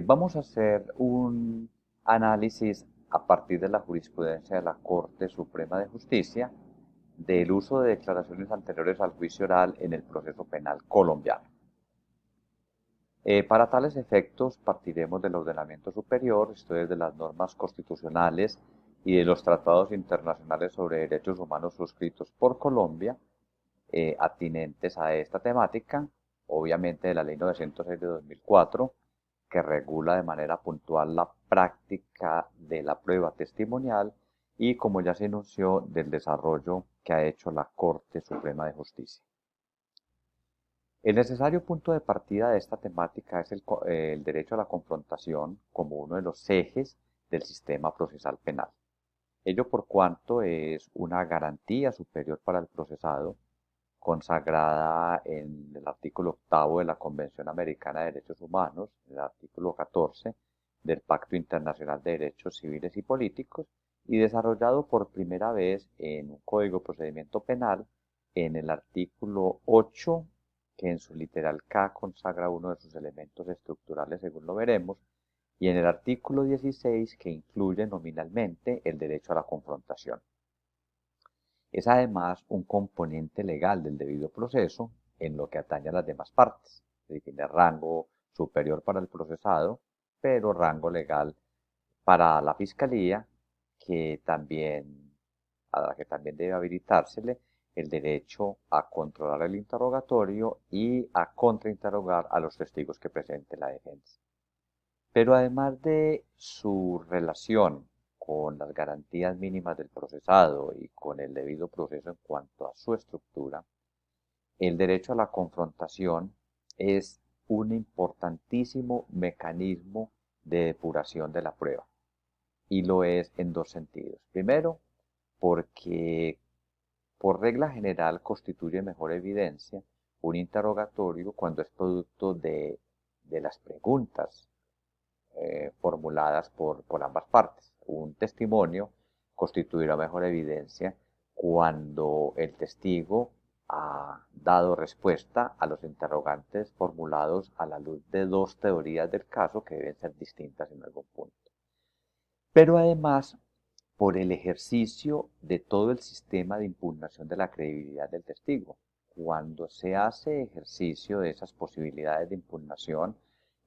Vamos a hacer un análisis a partir de la jurisprudencia de la Corte Suprema de Justicia del uso de declaraciones anteriores al juicio oral en el proceso penal colombiano. Para tales efectos partiremos del ordenamiento superior, esto es de las normas constitucionales y de los tratados internacionales sobre derechos humanos suscritos por Colombia, atinentes a esta temática, obviamente de la Ley 906 de 2004, que regula de manera puntual la práctica de la prueba testimonial y, como ya se enunció, del desarrollo que ha hecho la Corte Suprema de Justicia. El necesario punto de partida de esta temática es el derecho a la confrontación como uno de los ejes del sistema procesal penal. Ello por cuanto es una garantía superior para el procesado, consagrada en el artículo 8 de la Convención Americana de Derechos Humanos, el artículo 14 del Pacto Internacional de Derechos Civiles y Políticos, y desarrollado por primera vez en un Código de Procedimiento Penal en el artículo 8, que en su literal K consagra uno de sus elementos estructurales, según lo veremos, y en el artículo 16, que incluye nominalmente el derecho a la confrontación. Es además un componente legal del debido proceso en lo que atañe a las demás partes. Tiene rango superior para el procesado, pero rango legal para la Fiscalía, a la que también debe habilitársele el derecho a controlar el interrogatorio y a contrainterrogar a los testigos que presente la defensa. Pero además de su relación con las garantías mínimas del procesado y con el debido proceso en cuanto a su estructura, el derecho a la confrontación es un importantísimo mecanismo de depuración de la prueba. Y lo es en dos sentidos. Primero, porque por regla general constituye mejor evidencia un interrogatorio cuando es producto de las preguntas formuladas por ambas partes. Un testimonio constituirá mejor evidencia cuando el testigo ha dado respuesta a los interrogantes formulados a la luz de dos teorías del caso que deben ser distintas en algún punto. Pero además, por el ejercicio de todo el sistema de impugnación de la credibilidad del testigo. Cuando se hace ejercicio de esas posibilidades de impugnación,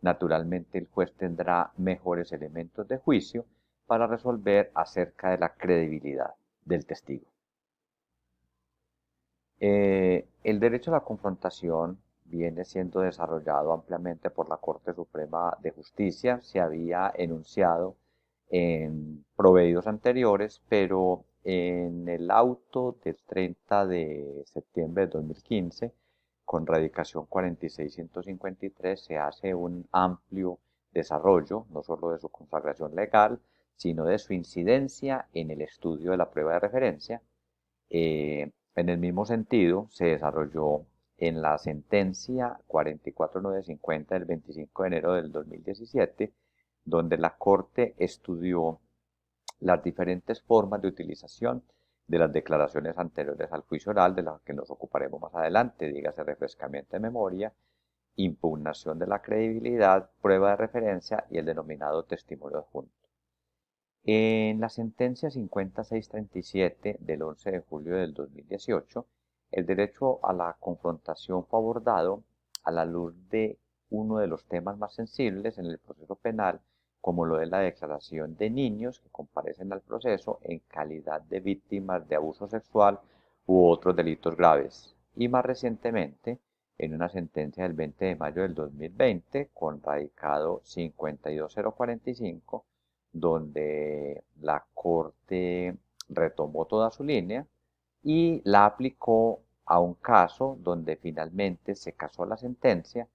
naturalmente el juez tendrá mejores elementos de juicio para resolver acerca de la credibilidad del testigo. El derecho a la confrontación viene siendo desarrollado ampliamente por la Corte Suprema de Justicia, se había enunciado en proveídos anteriores, pero en el auto del 30 de septiembre de 2015, con radicación 46153, se hace un amplio desarrollo, no solo de su consagración legal, sino de su incidencia en el estudio de la prueba de referencia. En el mismo sentido, se desarrolló en la sentencia 44950 del 25 de enero del 2017, donde la Corte estudió las diferentes formas de utilización de las declaraciones anteriores al juicio oral, de las que nos ocuparemos más adelante, dígase refrescamiento de memoria, impugnación de la credibilidad, prueba de referencia y el denominado testimonio adjunto. En la sentencia 50637 del 11 de julio del 2018, el derecho a la confrontación fue abordado a la luz de uno de los temas más sensibles en el proceso penal, como lo es la declaración de niños que comparecen al proceso en calidad de víctimas de abuso sexual u otros delitos graves. Y más recientemente, en una sentencia del 20 de mayo del 2020, con radicado 52045, donde la Corte retomó toda su línea y la aplicó a un caso donde finalmente se casó la sentencia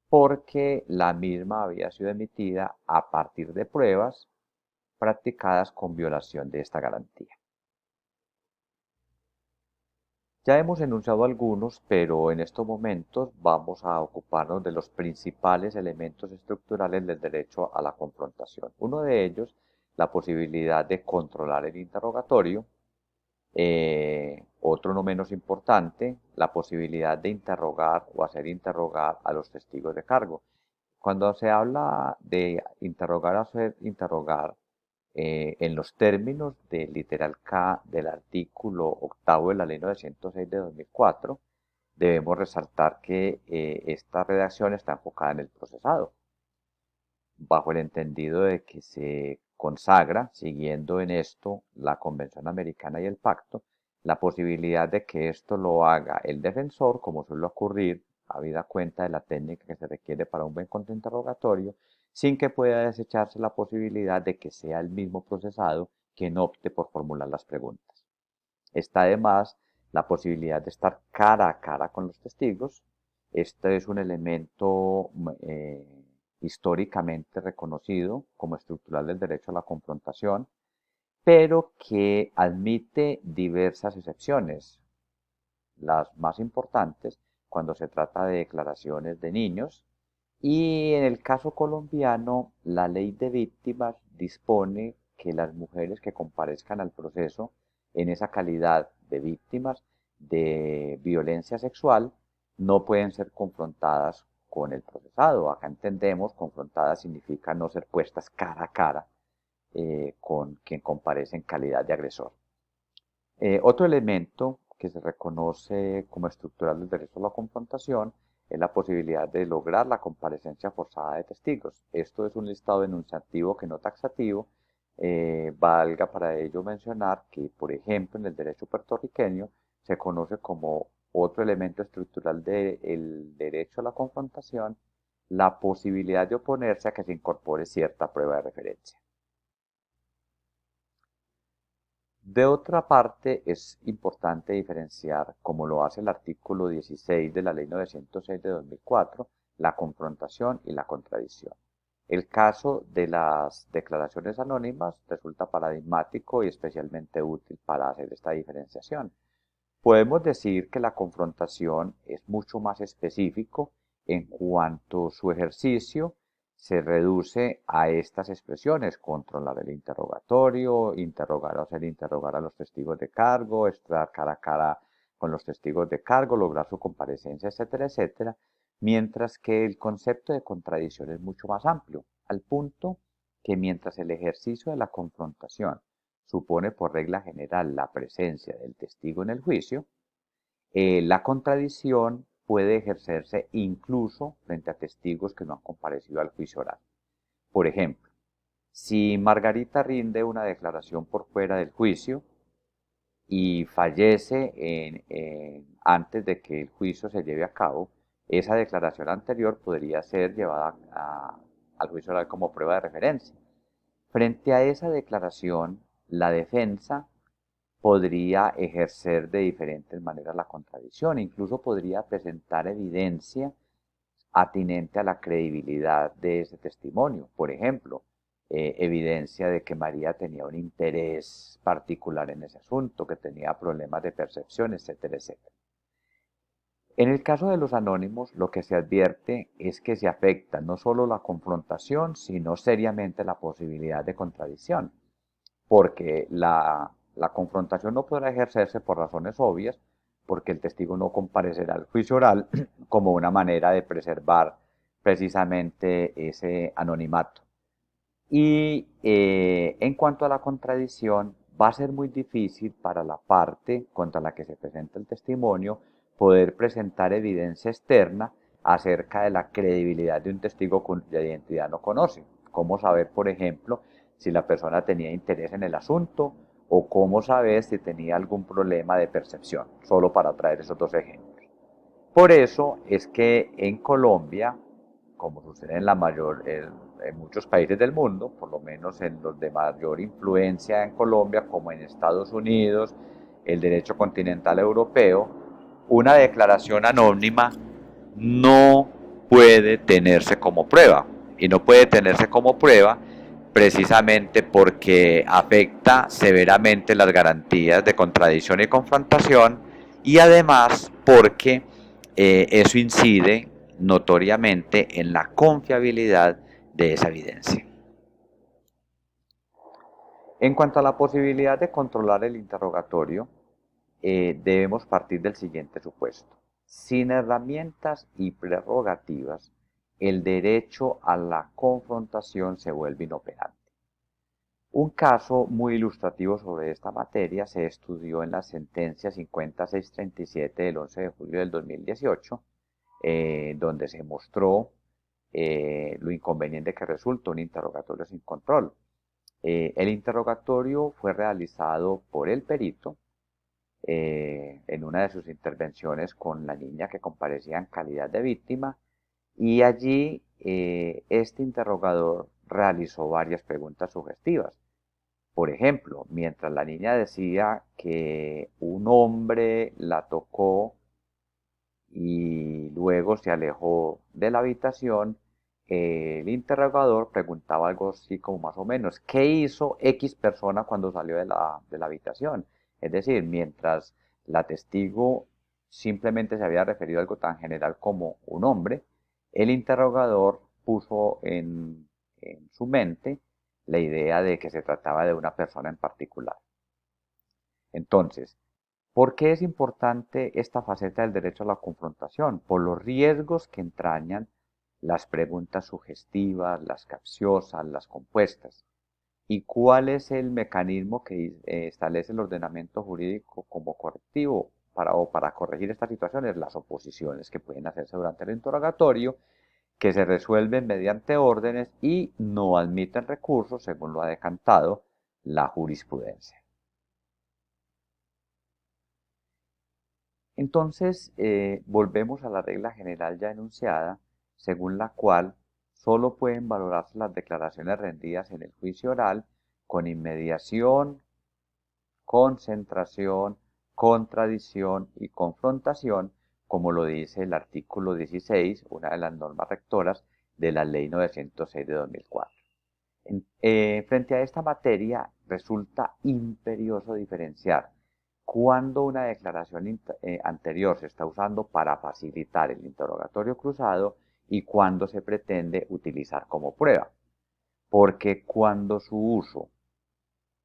porque la misma había sido emitida a partir de pruebas practicadas con violación de esta garantía. Ya hemos enunciado algunos, pero en estos momentos vamos a ocuparnos de los principales elementos estructurales del derecho a la confrontación. Uno de ellos, la posibilidad de controlar el interrogatorio. Otro no menos importante, la posibilidad de interrogar o hacer interrogar a los testigos de cargo. Cuando se habla de interrogar o hacer interrogar, en los términos del literal K del artículo octavo de la Ley 906 de 2004, debemos resaltar que esta redacción está enfocada en el procesado, bajo el entendido de que se consagra, siguiendo en esto la Convención Americana y el Pacto, la posibilidad de que esto lo haga el defensor, como suele ocurrir, habida cuenta de la técnica que se requiere para un buen contrainterrogatorio, sin que pueda desecharse la posibilidad de que sea el mismo procesado quien opte por formular las preguntas. Está además la posibilidad de estar cara a cara con los testigos. Este es un elemento históricamente reconocido como estructural del derecho a la confrontación, pero que admite diversas excepciones. Las más importantes cuando se trata de declaraciones de niños, y en el caso colombiano, la ley de víctimas dispone que las mujeres que comparezcan al proceso en esa calidad de víctimas de violencia sexual no pueden ser confrontadas con el procesado. Acá entendemos, confrontadas significa no ser puestas cara a cara con quien comparece en calidad de agresor. Otro elemento que se reconoce como estructural del derecho a la confrontación es la posibilidad de lograr la comparecencia forzada de testigos. Esto es un listado enunciativo que no taxativo. Valga para ello mencionar que, por ejemplo, en el derecho puertorriqueño se conoce como otro elemento estructural del derecho a la confrontación la posibilidad de oponerse a que se incorpore cierta prueba de referencia. De otra parte, es importante diferenciar, como lo hace el artículo 16 de la Ley 906 de 2004, la confrontación y la contradicción. El caso de las declaraciones anónimas resulta paradigmático y especialmente útil para hacer esta diferenciación. Podemos decir que la confrontación es mucho más específico en cuanto su ejercicio se reduce a estas expresiones: controlar el interrogatorio, interrogar o hacer interrogar a los testigos de cargo, estar cara a cara con los testigos de cargo, lograr su comparecencia, etcétera, etcétera, mientras que el concepto de contradicción es mucho más amplio, al punto que mientras el ejercicio de la confrontación supone por regla general la presencia del testigo en el juicio, la contradicción puede ejercerse incluso frente a testigos que no han comparecido al juicio oral. Por ejemplo, si Margarita rinde una declaración por fuera del juicio y fallece antes de que el juicio se lleve a cabo, esa declaración anterior podría ser llevada al juicio oral como prueba de referencia. Frente a esa declaración, la defensa podría ejercer de diferentes maneras la contradicción, incluso podría presentar evidencia atinente a la credibilidad de ese testimonio. Por ejemplo, evidencia de que María tenía un interés particular en ese asunto, que tenía problemas de percepción, etcétera, etcétera. En el caso de los anónimos, lo que se advierte es que se afecta no solo la confrontación, sino seriamente la posibilidad de contradicción, porque la confrontación no podrá ejercerse por razones obvias, porque el testigo no comparecerá al juicio oral como una manera de preservar precisamente ese anonimato. Y en cuanto a la contradicción, va a ser muy difícil para la parte contra la que se presenta el testimonio poder presentar evidencia externa acerca de la credibilidad de un testigo cuya identidad no conoce. ¿Cómo saber, por ejemplo, si la persona tenía interés en el asunto o cómo saber si tenía algún problema de percepción? Solo para traer esos dos ejemplos. Por eso es que en Colombia, como sucede en muchos países del mundo, por lo menos en los de mayor influencia en Colombia, como en Estados Unidos, el derecho continental europeo, una declaración anónima no puede tenerse como prueba. Y no puede tenerse como prueba precisamente porque afecta severamente las garantías de contradicción y confrontación, y además porque eso incide notoriamente en la confiabilidad de esa evidencia. En cuanto a la posibilidad de controlar el interrogatorio, debemos partir del siguiente supuesto: sin herramientas y prerrogativas, el derecho a la confrontación se vuelve inoperante. Un caso muy ilustrativo sobre esta materia se estudió en la sentencia 5637 del 11 de julio del 2018, donde se mostró lo inconveniente que resulta un interrogatorio sin control. El interrogatorio fue realizado por el perito en una de sus intervenciones con la niña que comparecía en calidad de víctima, y allí este interrogador realizó varias preguntas sugestivas. Por ejemplo, mientras la niña decía que un hombre la tocó y luego se alejó de la habitación, el interrogador preguntaba algo así como más o menos, ¿qué hizo X persona cuando salió de la habitación? Es decir, mientras la testigo simplemente se había referido a algo tan general como un hombre, el interrogador puso en su mente la idea de que se trataba de una persona en particular. Entonces, ¿por qué es importante esta faceta del derecho a la confrontación? Por los riesgos que entrañan las preguntas sugestivas, las capciosas, las compuestas. ¿Y cuál es el mecanismo que establece el ordenamiento jurídico como correctivo para corregir estas situaciones? Las oposiciones que pueden hacerse durante el interrogatorio, que se resuelven mediante órdenes y no admiten recursos, según lo ha decantado la jurisprudencia. Entonces, volvemos a la regla general ya enunciada, según la cual solo pueden valorarse las declaraciones rendidas en el juicio oral con inmediación, concentración, contradicción y confrontación, como lo dice el artículo 16, una de las normas rectoras de la Ley 906 de 2004. Frente a esta materia, resulta imperioso diferenciar cuando una declaración anterior se está usando para facilitar el interrogatorio cruzado y cuando se pretende utilizar como prueba. Porque cuando su uso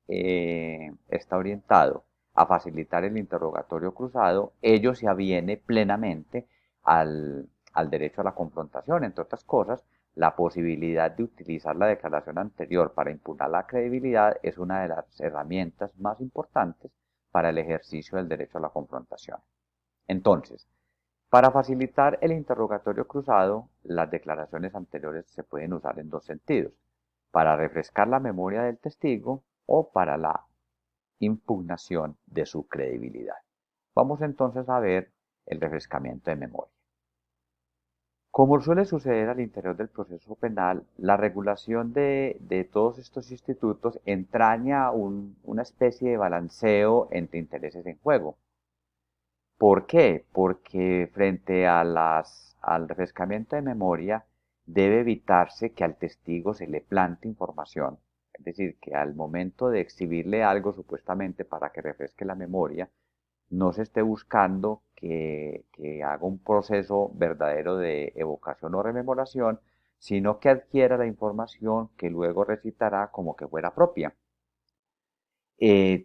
está orientado a facilitar el interrogatorio cruzado, ello se aviene plenamente al derecho a la confrontación, entre otras cosas. La posibilidad de utilizar la declaración anterior para impugnar la credibilidad es una de las herramientas más importantes para el ejercicio del derecho a la confrontación. Entonces, para facilitar el interrogatorio cruzado, las declaraciones anteriores se pueden usar en dos sentidos: para refrescar la memoria del testigo o para la impugnación de su credibilidad. Vamos entonces a ver el refrescamiento de memoria. Como suele suceder al interior del proceso penal, la regulación de todos estos institutos entraña una especie de balanceo entre intereses en juego. ¿Por qué? Porque frente al refrescamiento de memoria debe evitarse que al testigo se le plante información, es decir, que al momento de exhibirle algo supuestamente para que refresque la memoria, no se esté buscando que haga un proceso verdadero de evocación o rememoración, sino que adquiera la información que luego recitará como que fuera propia.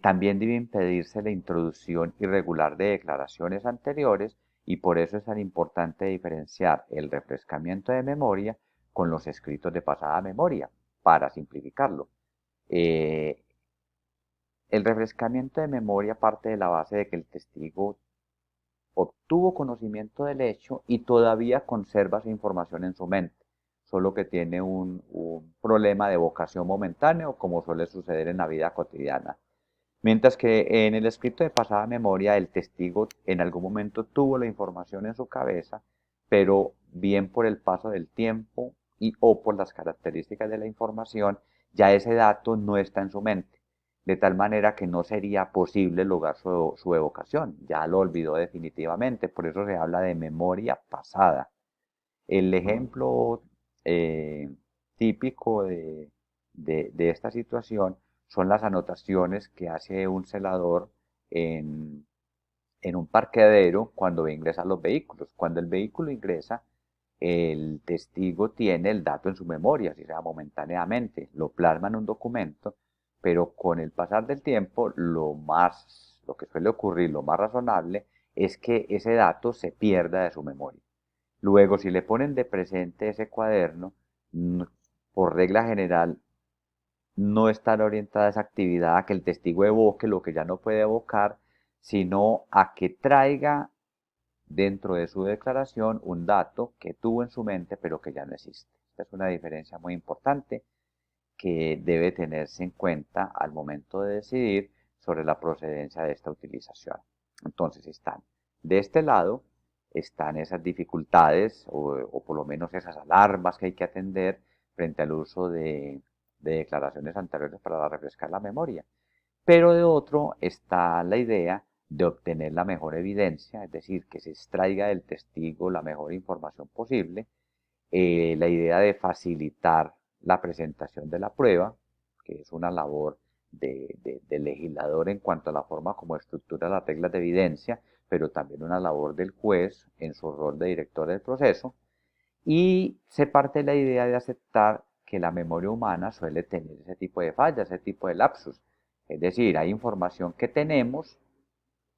También debe impedirse la introducción irregular de declaraciones anteriores, y por eso es tan importante diferenciar el refrescamiento de memoria con los escritos de pasada memoria, para simplificarlo. Eh, el refrescamiento de memoria parte de la base de que el testigo obtuvo conocimiento del hecho y todavía conserva esa información en su mente, solo que tiene un problema de evocación momentáneo, como suele suceder en la vida cotidiana. Mientras que en el escrito de pasada memoria, el testigo en algún momento tuvo la información en su cabeza, pero bien por el paso del tiempo o por las características de la información, ya ese dato no está en su mente, de tal manera que no sería posible lograr su evocación, ya lo olvidó definitivamente, por eso se habla de memoria pasada. El ejemplo eh, típico de esta situación son las anotaciones que hace un celador en, en un parqueadero cuando ingresan los vehículos. Cuando el vehículo ingresa, el testigo tiene el dato en su memoria, si sea momentáneamente, lo plasma en un documento, pero con el pasar del tiempo, lo que suele ocurrir, lo más razonable, es que ese dato se pierda de su memoria. Luego, si le ponen de presente ese cuaderno, por regla general, no estar orientada a esa actividad a que el testigo evoque lo que ya no puede evocar, sino a que traiga dentro de su declaración un dato que tuvo en su mente pero que ya no existe. Esta es una diferencia muy importante que debe tenerse en cuenta al momento de decidir sobre la procedencia de esta utilización. Entonces de este lado, están esas dificultades o por lo menos esas alarmas que hay que atender frente al uso de declaraciones anteriores para refrescar la memoria. Pero de otro está la idea de obtener la mejor evidencia, es decir, que se extraiga del testigo la mejor información posible, la idea de facilitar la presentación de la prueba, que es una labor del legislador en cuanto a la forma como estructura las reglas de evidencia, pero también una labor del juez en su rol de director del proceso, y se parte de la idea de aceptar que la memoria humana suele tener ese tipo de fallas, ese tipo de lapsus. Es decir, hay información que tenemos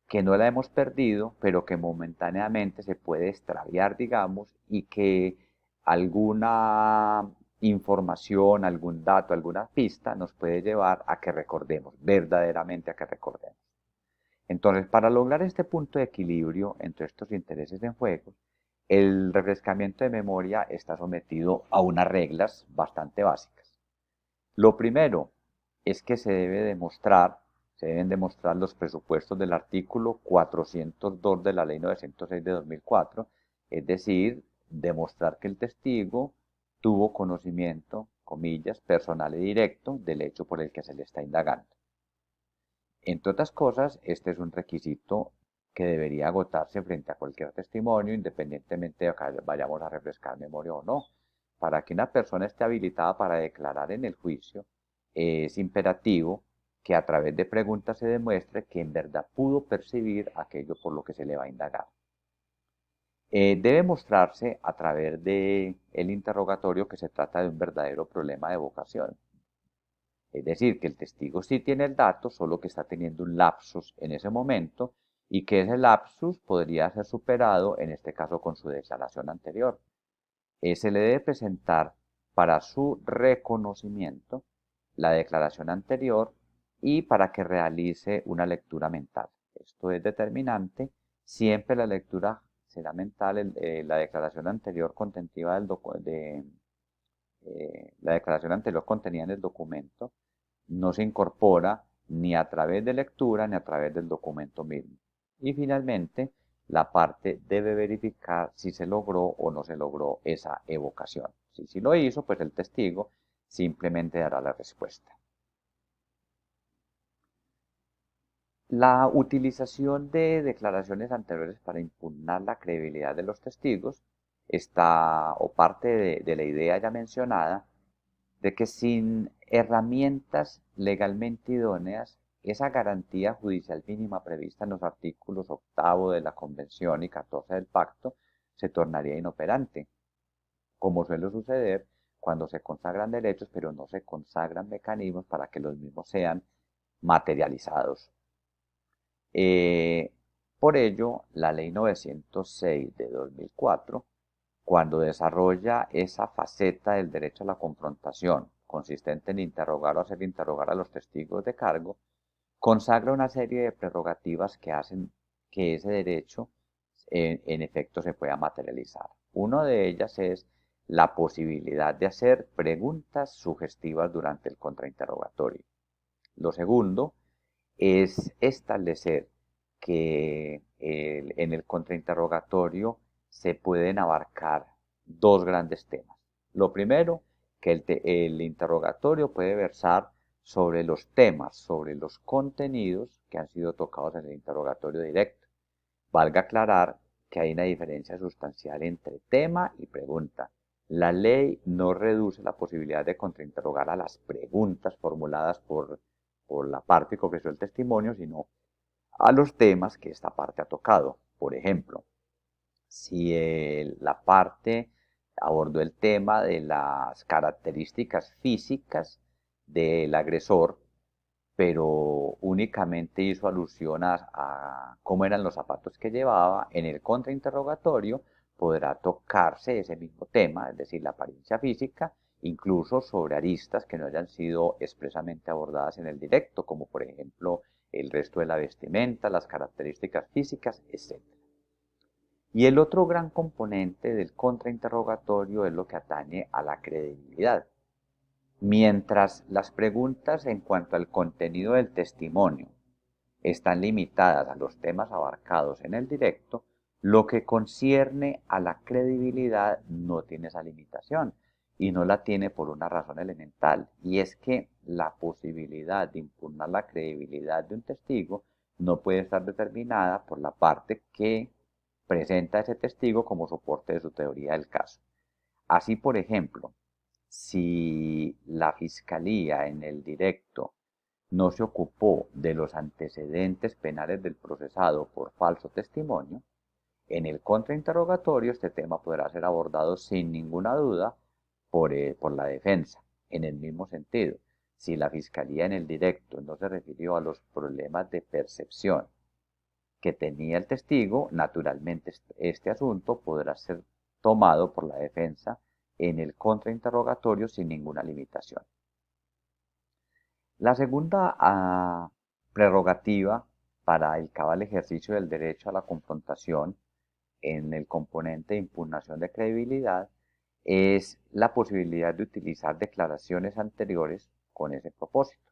que no la hemos perdido, pero que momentáneamente se puede extraviar, digamos, y que alguna información, algún dato, alguna pista nos puede llevar a que recordemos, verdaderamente a que recordemos. Entonces, para lograr este punto de equilibrio entre estos intereses en juego, el refrescamiento de memoria está sometido a unas reglas bastante básicas. Lo primero es que se deben demostrar los presupuestos del artículo 402 de la Ley 906 de 2004, es decir, demostrar que el testigo tuvo conocimiento, comillas, personal y directo del hecho por el que se le está indagando. Entre otras cosas, este es un requisito que debería agotarse frente a cualquier testimonio, independientemente de que vayamos a refrescar memoria o no. Para que una persona esté habilitada para declarar en el juicio, es imperativo que a través de preguntas se demuestre que en verdad pudo percibir aquello por lo que se le va a indagar. Debe mostrarse a través del interrogatorio que se trata de un verdadero problema de evocación. Es decir, que el testigo sí tiene el dato, solo que está teniendo un lapsus en ese momento y que ese lapsus podría ser superado, en este caso con su declaración anterior. Se le debe presentar para su reconocimiento la declaración anterior y para que realice una lectura mental. Esto es determinante. Siempre la lectura será mental. La declaración anterior la declaración anterior contenida en el documento no se incorpora ni a través de lectura ni a través del documento mismo. Y finalmente, la parte debe verificar si se logró o no se logró esa evocación. Si sí lo hizo, pues el testigo simplemente dará la respuesta. La utilización de declaraciones anteriores para impugnar la credibilidad de los testigos está, o parte de la idea ya mencionada, de que sin herramientas legalmente idóneas, esa garantía judicial mínima prevista en los artículos 8 de la Convención y 14 del Pacto se tornaría inoperante, como suele suceder cuando se consagran derechos, pero no se consagran mecanismos para que los mismos sean materializados. Por ello, la Ley 906 de 2004, cuando desarrolla esa faceta del derecho a la confrontación, consistente en interrogar o hacer interrogar a los testigos de cargo, consagra una serie de prerrogativas que hacen que ese derecho en efecto se pueda materializar. Una de ellas es la posibilidad de hacer preguntas sugestivas durante el contrainterrogatorio. Lo segundo es establecer que en el contrainterrogatorio se pueden abarcar dos grandes temas. Lo primero, que el interrogatorio puede versar sobre los temas, sobre los contenidos que han sido tocados en el interrogatorio directo. Valga aclarar que hay una diferencia sustancial entre tema y pregunta. La ley no reduce la posibilidad de contrainterrogar a las preguntas formuladas por la parte que ofreció el testimonio, sino a los temas que esta parte ha tocado. Por ejemplo, si la parte abordó el tema de las características físicas del agresor, pero únicamente hizo alusión a cómo eran los zapatos que llevaba, en el contrainterrogatorio podrá tocarse ese mismo tema, es decir, la apariencia física, incluso sobre aristas que no hayan sido expresamente abordadas en el directo, como por ejemplo el resto de la vestimenta, las características físicas, etc. Y el otro gran componente del contrainterrogatorio es lo que atañe a la credibilidad. Mientras las preguntas en cuanto al contenido del testimonio están limitadas a los temas abarcados en el directo, lo que concierne a la credibilidad no tiene esa limitación y no la tiene por una razón elemental, y es que la posibilidad de impugnar la credibilidad de un testigo no puede estar determinada por la parte que presenta a ese testigo como soporte de su teoría del caso. Así, por ejemplo, si la fiscalía en el directo no se ocupó de los antecedentes penales del procesado por falso testimonio, en el contrainterrogatorio este tema podrá ser abordado sin ninguna duda por la defensa. En el mismo sentido, si la fiscalía en el directo no se refirió a los problemas de percepción que tenía el testigo, naturalmente este asunto podrá ser tomado por la defensa en el contrainterrogatorio sin ninguna limitación. La segunda prerrogativa para el cabal ejercicio del derecho a la confrontación en el componente de impugnación de credibilidad es la posibilidad de utilizar declaraciones anteriores con ese propósito.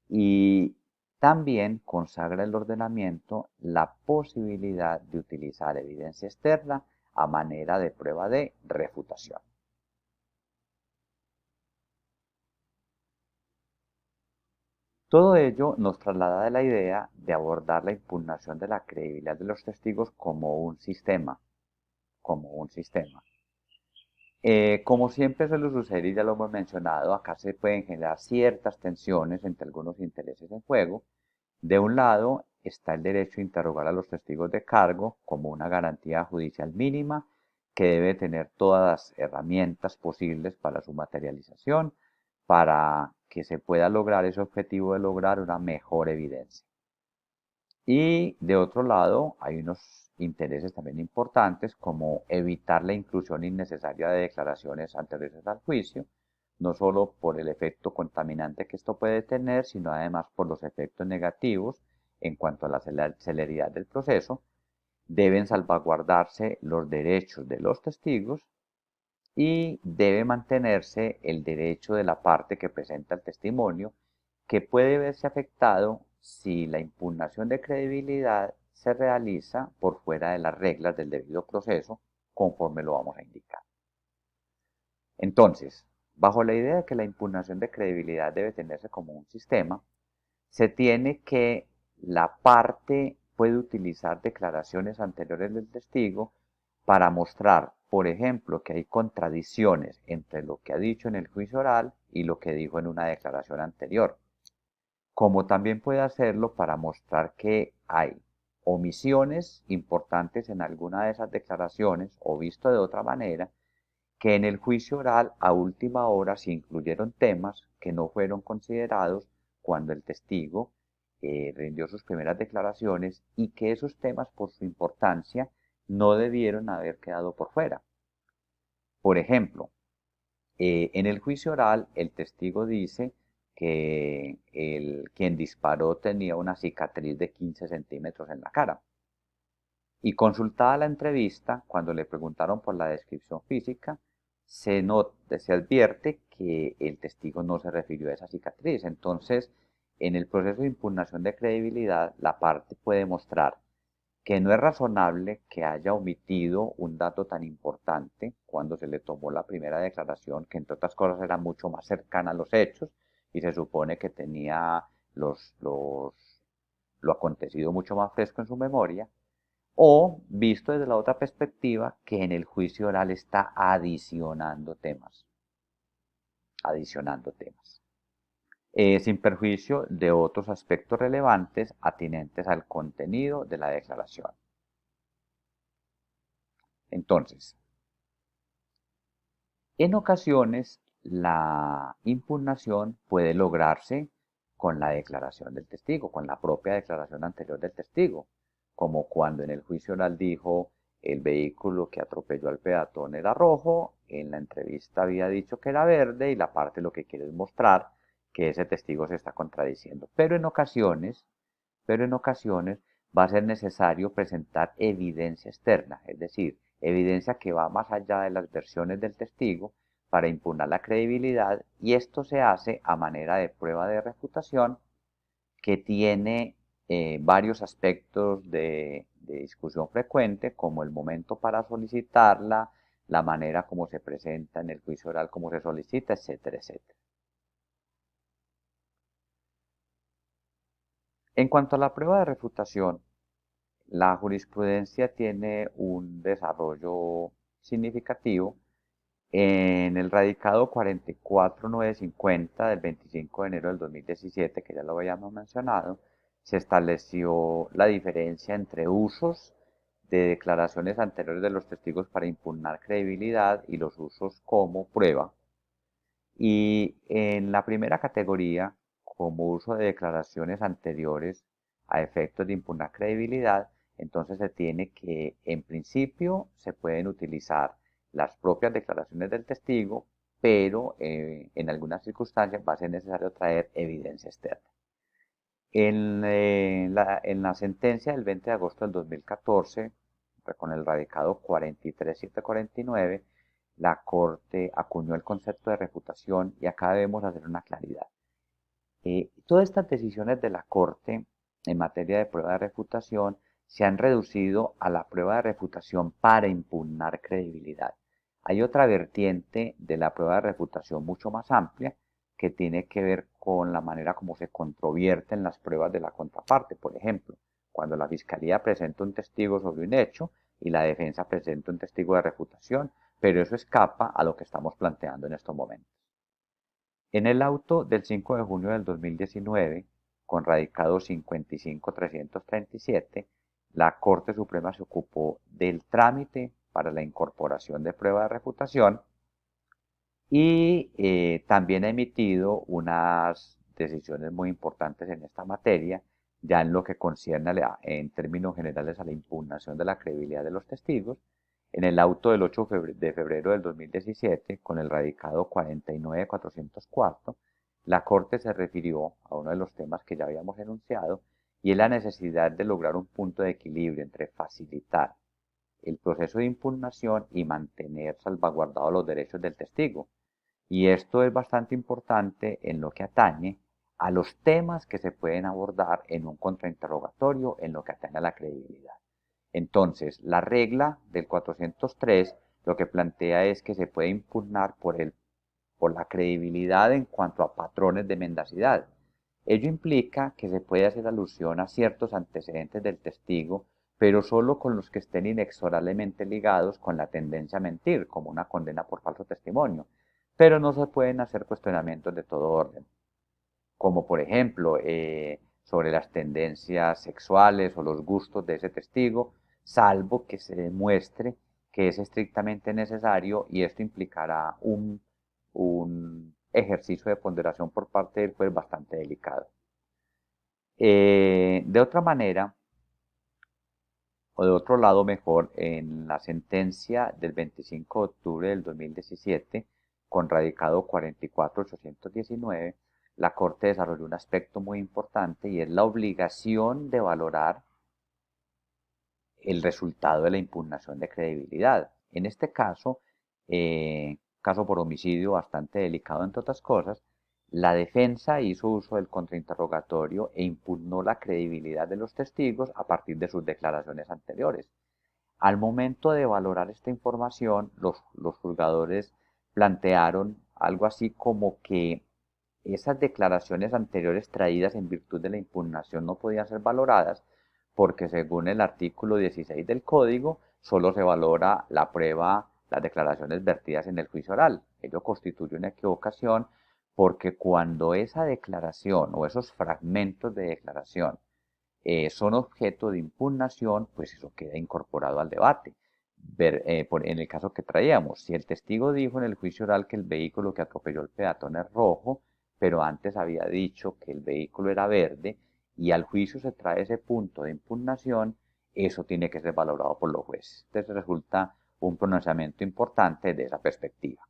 Y también consagra el ordenamiento la posibilidad de utilizar evidencia externa a manera de prueba de refutación. Todo ello nos traslada de la idea de abordar la impugnación de la credibilidad de los testigos como un sistema, como siempre suele suceder y ya lo hemos mencionado, acá se pueden generar ciertas tensiones entre algunos intereses en juego. De un lado está el derecho a interrogar a los testigos de cargo como una garantía judicial mínima que debe tener todas las herramientas posibles para su materialización, para que se pueda lograr ese objetivo de lograr una mejor evidencia. Y de otro lado, hay unos intereses también importantes como evitar la inclusión innecesaria de declaraciones anteriores al juicio, no solo por el efecto contaminante que esto puede tener, sino además por los efectos negativos en cuanto a la celeridad del proceso. Deben salvaguardarse los derechos de los testigos y debe mantenerse el derecho de la parte que presenta el testimonio, que puede verse afectado si la impugnación de credibilidad se realiza por fuera de las reglas del debido proceso, conforme lo vamos a indicar. Entonces, bajo la idea de que la impugnación de credibilidad debe tenerse como un sistema, se tiene que la parte puede utilizar declaraciones anteriores del testigo para mostrar, por ejemplo, que hay contradicciones entre lo que ha dicho en el juicio oral y lo que dijo en una declaración anterior, como también puede hacerlo para mostrar que hay omisiones importantes en alguna de esas declaraciones, o visto de otra manera, que en el juicio oral a última hora se incluyeron temas que no fueron considerados cuando el testigo rindió sus primeras declaraciones, y que esos temas por su importancia no debieron haber quedado por fuera. Por ejemplo, en el juicio oral el testigo dice que quien disparó tenía una cicatriz de 15 centímetros en la cara. Y consultada la entrevista, cuando le preguntaron por la descripción física, se advierte que el testigo no se refirió a esa cicatriz. Entonces, en el proceso de impugnación de credibilidad, la parte puede mostrar que no es razonable que haya omitido un dato tan importante cuando se le tomó la primera declaración, que entre otras cosas era mucho más cercana a los hechos y se supone que tenía lo acontecido mucho más fresco en su memoria, o visto desde la otra perspectiva, que en el juicio oral está adicionando temas, sin perjuicio de otros aspectos relevantes atinentes al contenido de la declaración. Entonces, en ocasiones la impugnación puede lograrse con la declaración del testigo, con la propia declaración anterior del testigo, como cuando en el juicio oral dijo el vehículo que atropelló al peatón era rojo, en la entrevista había dicho que era verde y la parte lo que quiere es mostrar que ese testigo se está contradiciendo. Pero en ocasiones va a ser necesario presentar evidencia externa, es decir, evidencia que va más allá de las versiones del testigo para impugnar la credibilidad, y esto se hace a manera de prueba de refutación que tiene varios aspectos de discusión frecuente, como el momento para solicitarla, la manera como se presenta en el juicio oral, cómo se solicita, etcétera, etcétera. En cuanto a la prueba de refutación, la jurisprudencia tiene un desarrollo significativo. En el radicado 44950 del 25 de enero del 2017, que ya lo habíamos mencionado, se estableció la diferencia entre usos de declaraciones anteriores de los testigos para impugnar credibilidad y los usos como prueba. Y en la primera categoría, como uso de declaraciones anteriores a efectos de impugnar credibilidad, entonces se tiene que, en principio, se pueden utilizar las propias declaraciones del testigo, pero en algunas circunstancias va a ser necesario traer evidencia externa. En la sentencia del 20 de agosto del 2014, con el radicado 43749, la Corte acuñó el concepto de refutación y acá debemos hacer una claridad. Todas estas decisiones de la Corte en materia de prueba de refutación se han reducido a la prueba de refutación para impugnar credibilidad. Hay otra vertiente de la prueba de refutación mucho más amplia que tiene que ver con la manera como se controvierten las pruebas de la contraparte. Por ejemplo, cuando la Fiscalía presenta un testigo sobre un hecho y la defensa presenta un testigo de refutación, pero eso escapa a lo que estamos planteando en estos momentos. En el auto del 5 de junio del 2019, con radicado 55337, la Corte Suprema se ocupó del trámite para la incorporación de prueba de refutación y también ha emitido unas decisiones muy importantes en esta materia, ya en lo que concierne en términos generales a la impugnación de la credibilidad de los testigos. En el auto del 8 de febrero del 2017, con el radicado 49404, la Corte se refirió a uno de los temas que ya habíamos enunciado, y es la necesidad de lograr un punto de equilibrio entre facilitar el proceso de impugnación y mantener salvaguardados los derechos del testigo. Y esto es bastante importante en lo que atañe a los temas que se pueden abordar en un contrainterrogatorio, en lo que atañe a la credibilidad. Entonces, la regla del 403 lo que plantea es que se puede impugnar por la credibilidad en cuanto a patrones de mendacidad. Ello implica que se puede hacer alusión a ciertos antecedentes del testigo, pero solo con los que estén inexorablemente ligados con la tendencia a mentir, como una condena por falso testimonio, pero no se pueden hacer cuestionamientos de todo orden, como por ejemplo sobre las tendencias sexuales o los gustos de ese testigo, salvo que se demuestre que es estrictamente necesario, y esto implicará un ejercicio de ponderación por parte del juez bastante delicado. De otra manera, o de otro lado mejor, en la sentencia del 25 de octubre del 2017, con radicado 44819, la Corte desarrolló un aspecto muy importante y es la obligación de valorar el resultado de la impugnación de credibilidad. En este caso, caso por homicidio bastante delicado entre otras cosas, la defensa hizo uso del contrainterrogatorio e impugnó la credibilidad de los testigos a partir de sus declaraciones anteriores. Al momento de valorar esta información, los juzgadores plantearon algo así como que esas declaraciones anteriores traídas en virtud de la impugnación no podían ser valoradas porque, según el artículo 16 del Código, solo se valora la prueba, las declaraciones vertidas en el juicio oral. Ello constituye una equivocación porque cuando esa declaración o esos fragmentos de declaración son objeto de impugnación, pues eso queda incorporado al debate. En el caso que traíamos, si el testigo dijo en el juicio oral que el vehículo que atropelló al peatón es rojo, pero antes había dicho que el vehículo era verde, y al juicio se trae ese punto de impugnación, eso tiene que ser valorado por los jueces. Entonces resulta un pronunciamiento importante de esa perspectiva.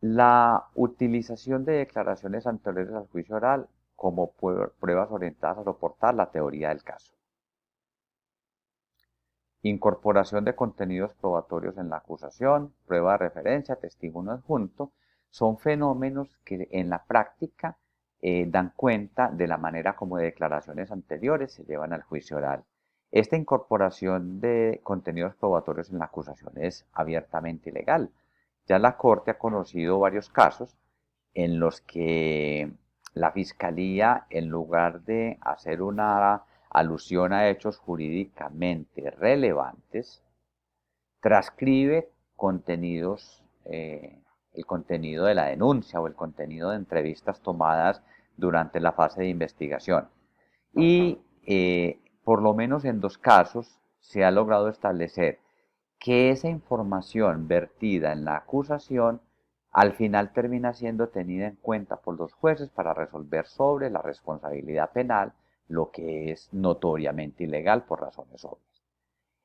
La utilización de declaraciones anteriores al juicio oral como pruebas orientadas a soportar la teoría del caso. Incorporación de contenidos probatorios en la acusación, prueba de referencia, testimonio adjunto, son fenómenos que en la práctica dan cuenta de la manera como declaraciones anteriores se llevan al juicio oral. Esta incorporación de contenidos probatorios en la acusación es abiertamente ilegal. Ya la Corte ha conocido varios casos en los que la Fiscalía, en lugar de hacer una alusión a hechos jurídicamente relevantes, transcribe contenidos, el contenido de la denuncia o el contenido de entrevistas tomadas durante la fase de investigación. Y por lo menos en 2 casos se ha logrado establecer que esa información vertida en la acusación al final termina siendo tenida en cuenta por los jueces para resolver sobre la responsabilidad penal, lo que es notoriamente ilegal por razones obvias.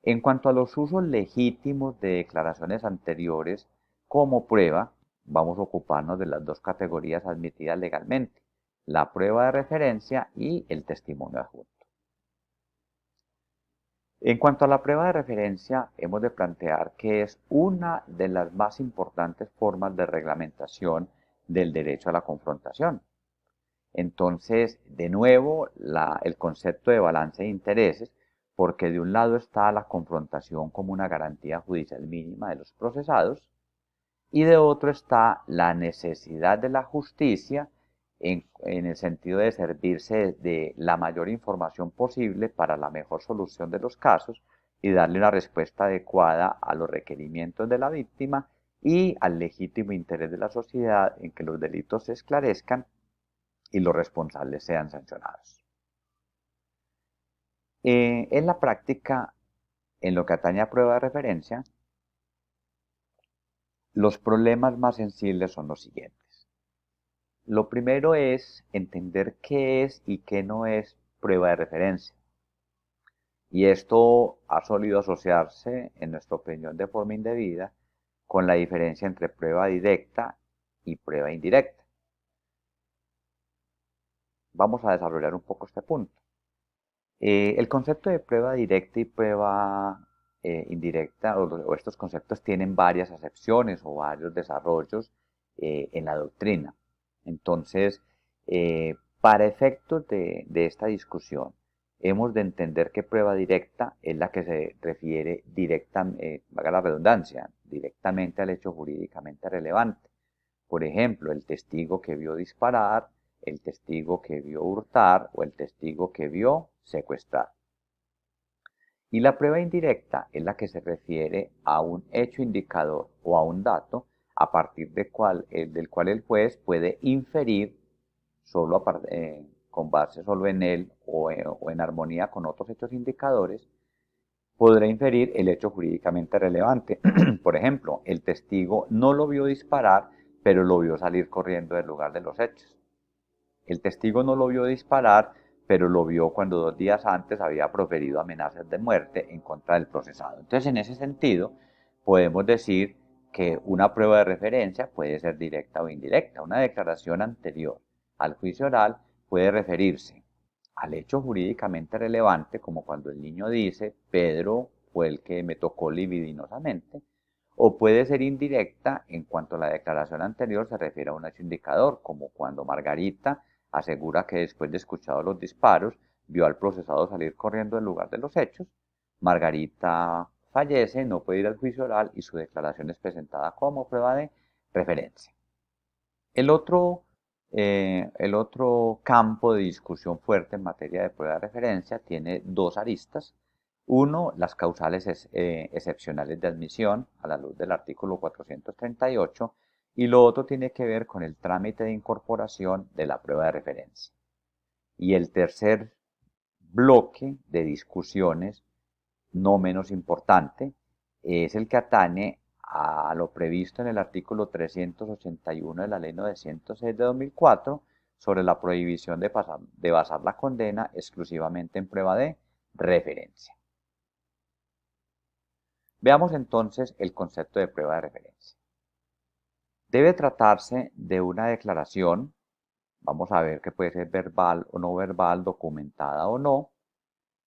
En cuanto a los usos legítimos de declaraciones anteriores como prueba, vamos a ocuparnos de las 2 categorías admitidas legalmente, la prueba de referencia y el testimonio adjunto. En cuanto a la prueba de referencia, hemos de plantear que es una de las más importantes formas de reglamentación del derecho a la confrontación. Entonces, de nuevo, el concepto de balance de intereses, porque de un lado está la confrontación como una garantía judicial mínima de los procesados, y de otro está la necesidad de la justicia en el sentido de servirse de la mayor información posible para la mejor solución de los casos y darle una respuesta adecuada a los requerimientos de la víctima y al legítimo interés de la sociedad en que los delitos se esclarezcan y los responsables sean sancionados. En la práctica, en lo que atañe a prueba de referencia, los problemas más sensibles son los siguientes. Lo primero es entender qué es y qué no es prueba de referencia. Y esto ha solido asociarse, en nuestra opinión, de forma indebida con la diferencia entre prueba directa y prueba indirecta. Vamos a desarrollar un poco este punto. El concepto de prueba directa y prueba indirecta, o estos conceptos tienen varias acepciones o varios desarrollos en la doctrina. Entonces, para efectos de esta discusión, hemos de entender que prueba directa es la que se refiere valga la redundancia, directamente al hecho jurídicamente relevante. Por ejemplo, el testigo que vio disparar, el testigo que vio hurtar o el testigo que vio secuestrar. Y la prueba indirecta es la que se refiere a un hecho indicador o a un dato a partir del cual el juez puede inferir con base solo en él o en armonía con otros hechos indicadores, podrá inferir el hecho jurídicamente relevante. Por ejemplo, el testigo no lo vio disparar, pero lo vio salir corriendo del lugar de los hechos. El testigo no lo vio disparar, pero lo vio cuando 2 días antes había proferido amenazas de muerte en contra del procesado. Entonces, en ese sentido, podemos decir que una prueba de referencia puede ser directa o indirecta. Una declaración anterior al juicio oral puede referirse al hecho jurídicamente relevante, como cuando el niño dice, Pedro fue el que me tocó libidinosamente, o puede ser indirecta en cuanto la declaración anterior se refiere a un hecho indicador, como cuando Margarita asegura que después de escuchado los disparos, vio al procesado salir corriendo del lugar de los hechos. Margarita fallece, no puede ir al juicio oral y su declaración es presentada como prueba de referencia. El otro campo de discusión fuerte en materia de prueba de referencia tiene 2 aristas. Uno, las causales excepcionales de admisión a la luz del artículo 438 y lo otro tiene que ver con el trámite de incorporación de la prueba de referencia. Y el tercer bloque de discusiones, no menos importante, es el que atañe a lo previsto en el artículo 381 de la Ley 906 de 2004 sobre la prohibición de basar la condena exclusivamente en prueba de referencia. Veamos entonces el concepto de prueba de referencia. Debe tratarse de una declaración, vamos a ver que puede ser verbal o no verbal, documentada o no,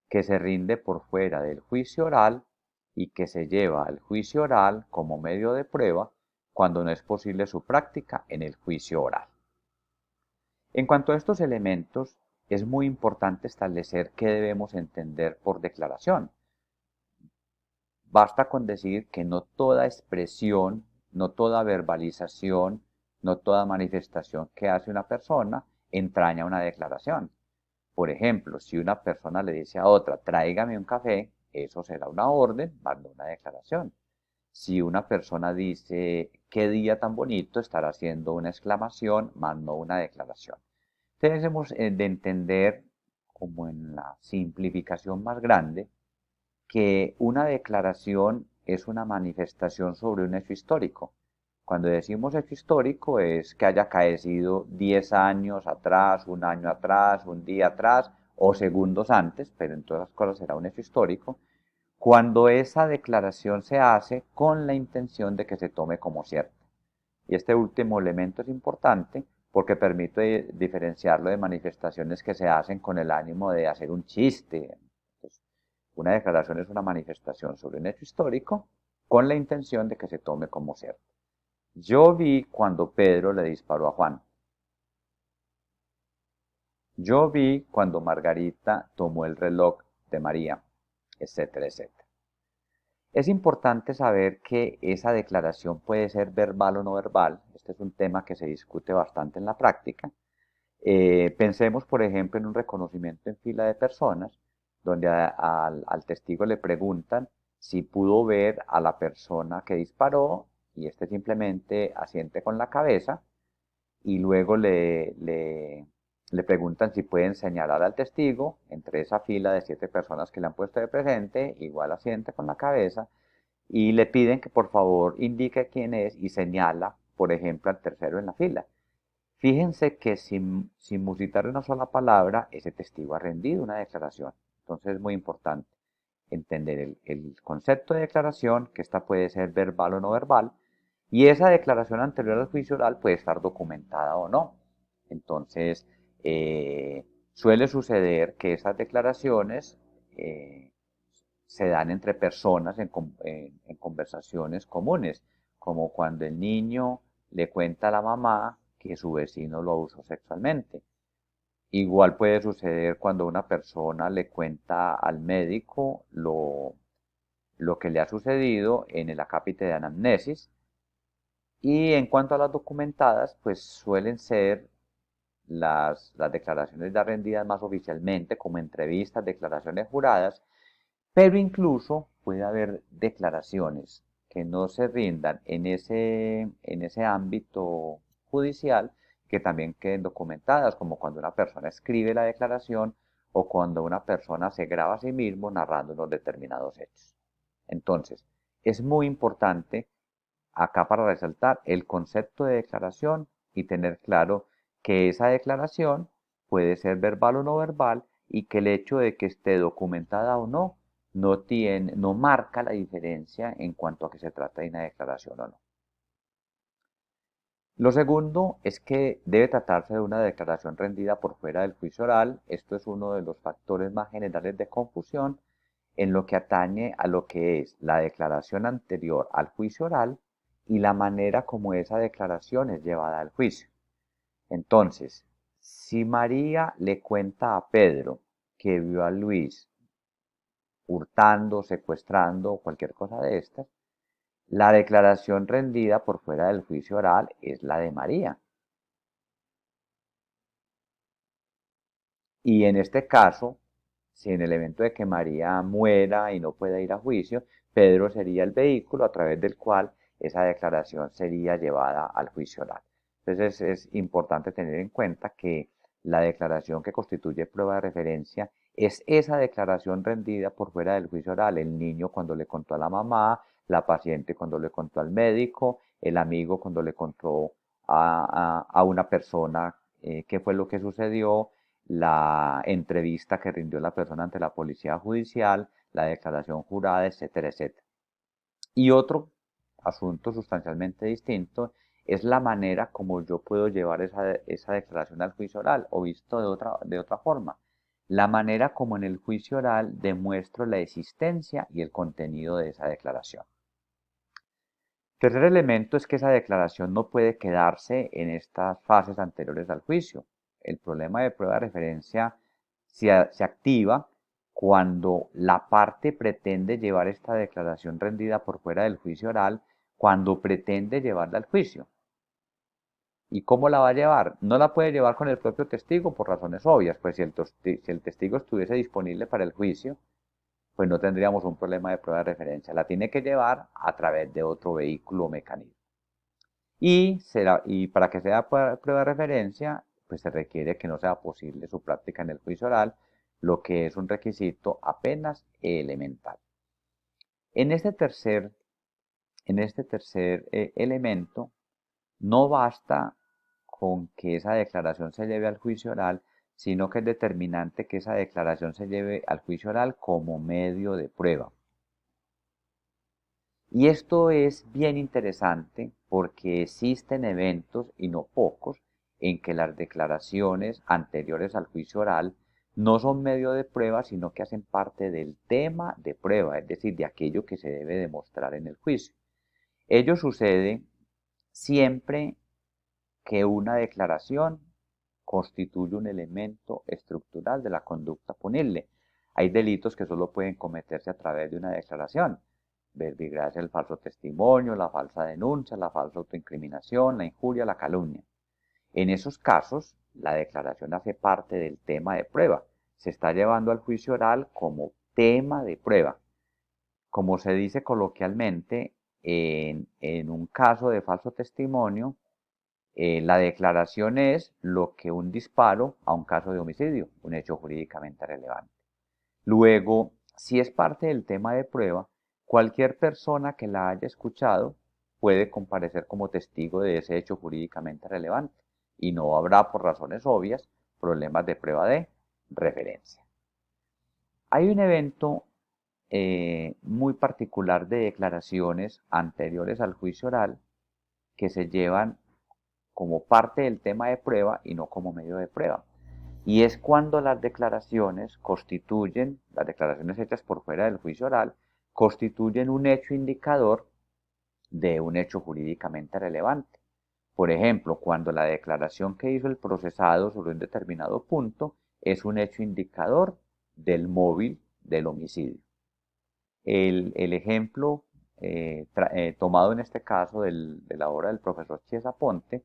que se rinde por fuera del juicio oral y que se lleva al juicio oral como medio de prueba cuando no es posible su práctica en el juicio oral. En cuanto a estos elementos, es muy importante establecer qué debemos entender por declaración. Basta con decir que no toda expresión, no toda verbalización, no toda manifestación que hace una persona entraña una declaración. Por ejemplo, si una persona le dice a otra, tráigame un café, eso será una orden, más no una declaración. Si una persona dice, qué día tan bonito, estará haciendo una exclamación, más no una declaración. Debemos de entender, como en la simplificación más grande, que una declaración es una manifestación sobre un hecho histórico. Cuando decimos hecho histórico es que haya acaecido 10 años atrás, un año atrás, un día atrás o segundos antes, pero en todas las cosas será un hecho histórico, cuando esa declaración se hace con la intención de que se tome como cierta. Y este último elemento es importante porque permite diferenciarlo de manifestaciones que se hacen con el ánimo de hacer un chiste. Entonces, una declaración es una manifestación sobre un hecho histórico con la intención de que se tome como cierto. Yo vi cuando Pedro le disparó a Juan. Yo vi cuando Margarita tomó el reloj de María, etcétera, etcétera. Es importante saber que esa declaración puede ser verbal o no verbal. Este es un tema que se discute bastante en la práctica. Pensemos, por ejemplo, en un reconocimiento en fila de personas, donde al testigo le preguntan si pudo ver a la persona que disparó y este simplemente asiente con la cabeza y luego le preguntan si pueden señalar al testigo entre esa fila de 7 personas que le han puesto de presente, igual asiente con la cabeza y le piden que por favor indique quién es y señala, por ejemplo, al tercero en la fila. Fíjense que sin musitar una sola palabra, ese testigo ha rendido una declaración. Entonces es muy importante entender el concepto de declaración, que esta puede ser verbal o no verbal, y esa declaración anterior al juicio oral puede estar documentada o no. Entonces, suele suceder que esas declaraciones se dan entre personas en conversaciones comunes, como cuando el niño le cuenta a la mamá que su vecino lo abusó sexualmente. Igual puede suceder cuando una persona le cuenta al médico lo que le ha sucedido en el acápite de anamnesis. Y en cuanto a las documentadas, pues suelen ser las declaraciones ya rendidas más oficialmente, como entrevistas, declaraciones juradas, pero incluso puede haber declaraciones que no se rindan en ese ámbito judicial que también queden documentadas, como cuando una persona escribe la declaración o cuando una persona se graba a sí mismo narrando unos determinados hechos. Entonces, es muy importante acá para resaltar el concepto de declaración y tener claro que esa declaración puede ser verbal o no verbal y que el hecho de que esté documentada o no no marca la diferencia en cuanto a que se trata de una declaración o no. Lo segundo es que debe tratarse de una declaración rendida por fuera del juicio oral. Esto es uno de los factores más generales de confusión en lo que atañe a lo que es la declaración anterior al juicio oral y la manera como esa declaración es llevada al juicio. Entonces, si María le cuenta a Pedro que vio a Luis hurtando, secuestrando o cualquier cosa de estas, la declaración rendida por fuera del juicio oral es la de María. Y en este caso, si en el evento de que María muera y no pueda ir a juicio, Pedro sería el vehículo a través del cual esa declaración sería llevada al juicio oral. Entonces es importante tener en cuenta que la declaración que constituye prueba de referencia es esa declaración rendida por fuera del juicio oral. El niño cuando le contó a la mamá, la paciente cuando le contó al médico, el amigo cuando le contó a una persona qué fue lo que sucedió, la entrevista que rindió la persona ante la policía judicial, la declaración jurada, etcétera, etcétera. Y otro asunto sustancialmente distinto es la manera como yo puedo llevar esa declaración al juicio oral, o visto de otra forma, la manera como en el juicio oral demuestro la existencia y el contenido de esa declaración. Tercer elemento es que esa declaración no puede quedarse en estas fases anteriores al juicio. El problema de prueba de referencia se activa cuando la parte pretende llevar esta declaración rendida por fuera del juicio oral, cuando pretende llevarla al juicio. ¿Y cómo la va a llevar? No la puede llevar con el propio testigo por razones obvias, pues si el testigo estuviese disponible para el juicio, pues no tendríamos un problema de prueba de referencia. La tiene que llevar a través de otro vehículo o mecanismo. Y para que sea prueba de referencia, pues se requiere que no sea posible su práctica en el juicio oral, lo que es un requisito apenas elemental. En este tercer, elemento, no basta con que esa declaración se lleve al juicio oral, sino que es determinante que esa declaración se lleve al juicio oral como medio de prueba. Y esto es bien interesante porque existen eventos, y no pocos, en que las declaraciones anteriores al juicio oral no son medio de prueba, sino que hacen parte del tema de prueba, es decir, de aquello que se debe demostrar en el juicio. Ello sucede siempre que una declaración constituye un elemento estructural de la conducta punible. Hay delitos que solo pueden cometerse a través de una declaración. Verbigracia, el falso testimonio, la falsa denuncia, la falsa autoincriminación, la injuria, la calumnia. En esos casos, la declaración hace parte del tema de prueba. Se está llevando al juicio oral como tema de prueba. Como se dice coloquialmente, en un caso de falso testimonio, la declaración es lo que un disparo a un caso de homicidio, un hecho jurídicamente relevante. Luego, si es parte del tema de prueba, cualquier persona que la haya escuchado puede comparecer como testigo de ese hecho jurídicamente relevante y no habrá, por razones obvias, problemas de prueba de referencia. Hay un evento muy particular de declaraciones anteriores al juicio oral que se llevan como parte del tema de prueba y no como medio de prueba. Y es cuando las declaraciones hechas por fuera del juicio oral, constituyen un hecho indicador de un hecho jurídicamente relevante. Por ejemplo, cuando la declaración que hizo el procesado sobre un determinado punto es un hecho indicador del móvil del homicidio. El ejemplo tomado en este caso de la obra del profesor Chiesa Ponte,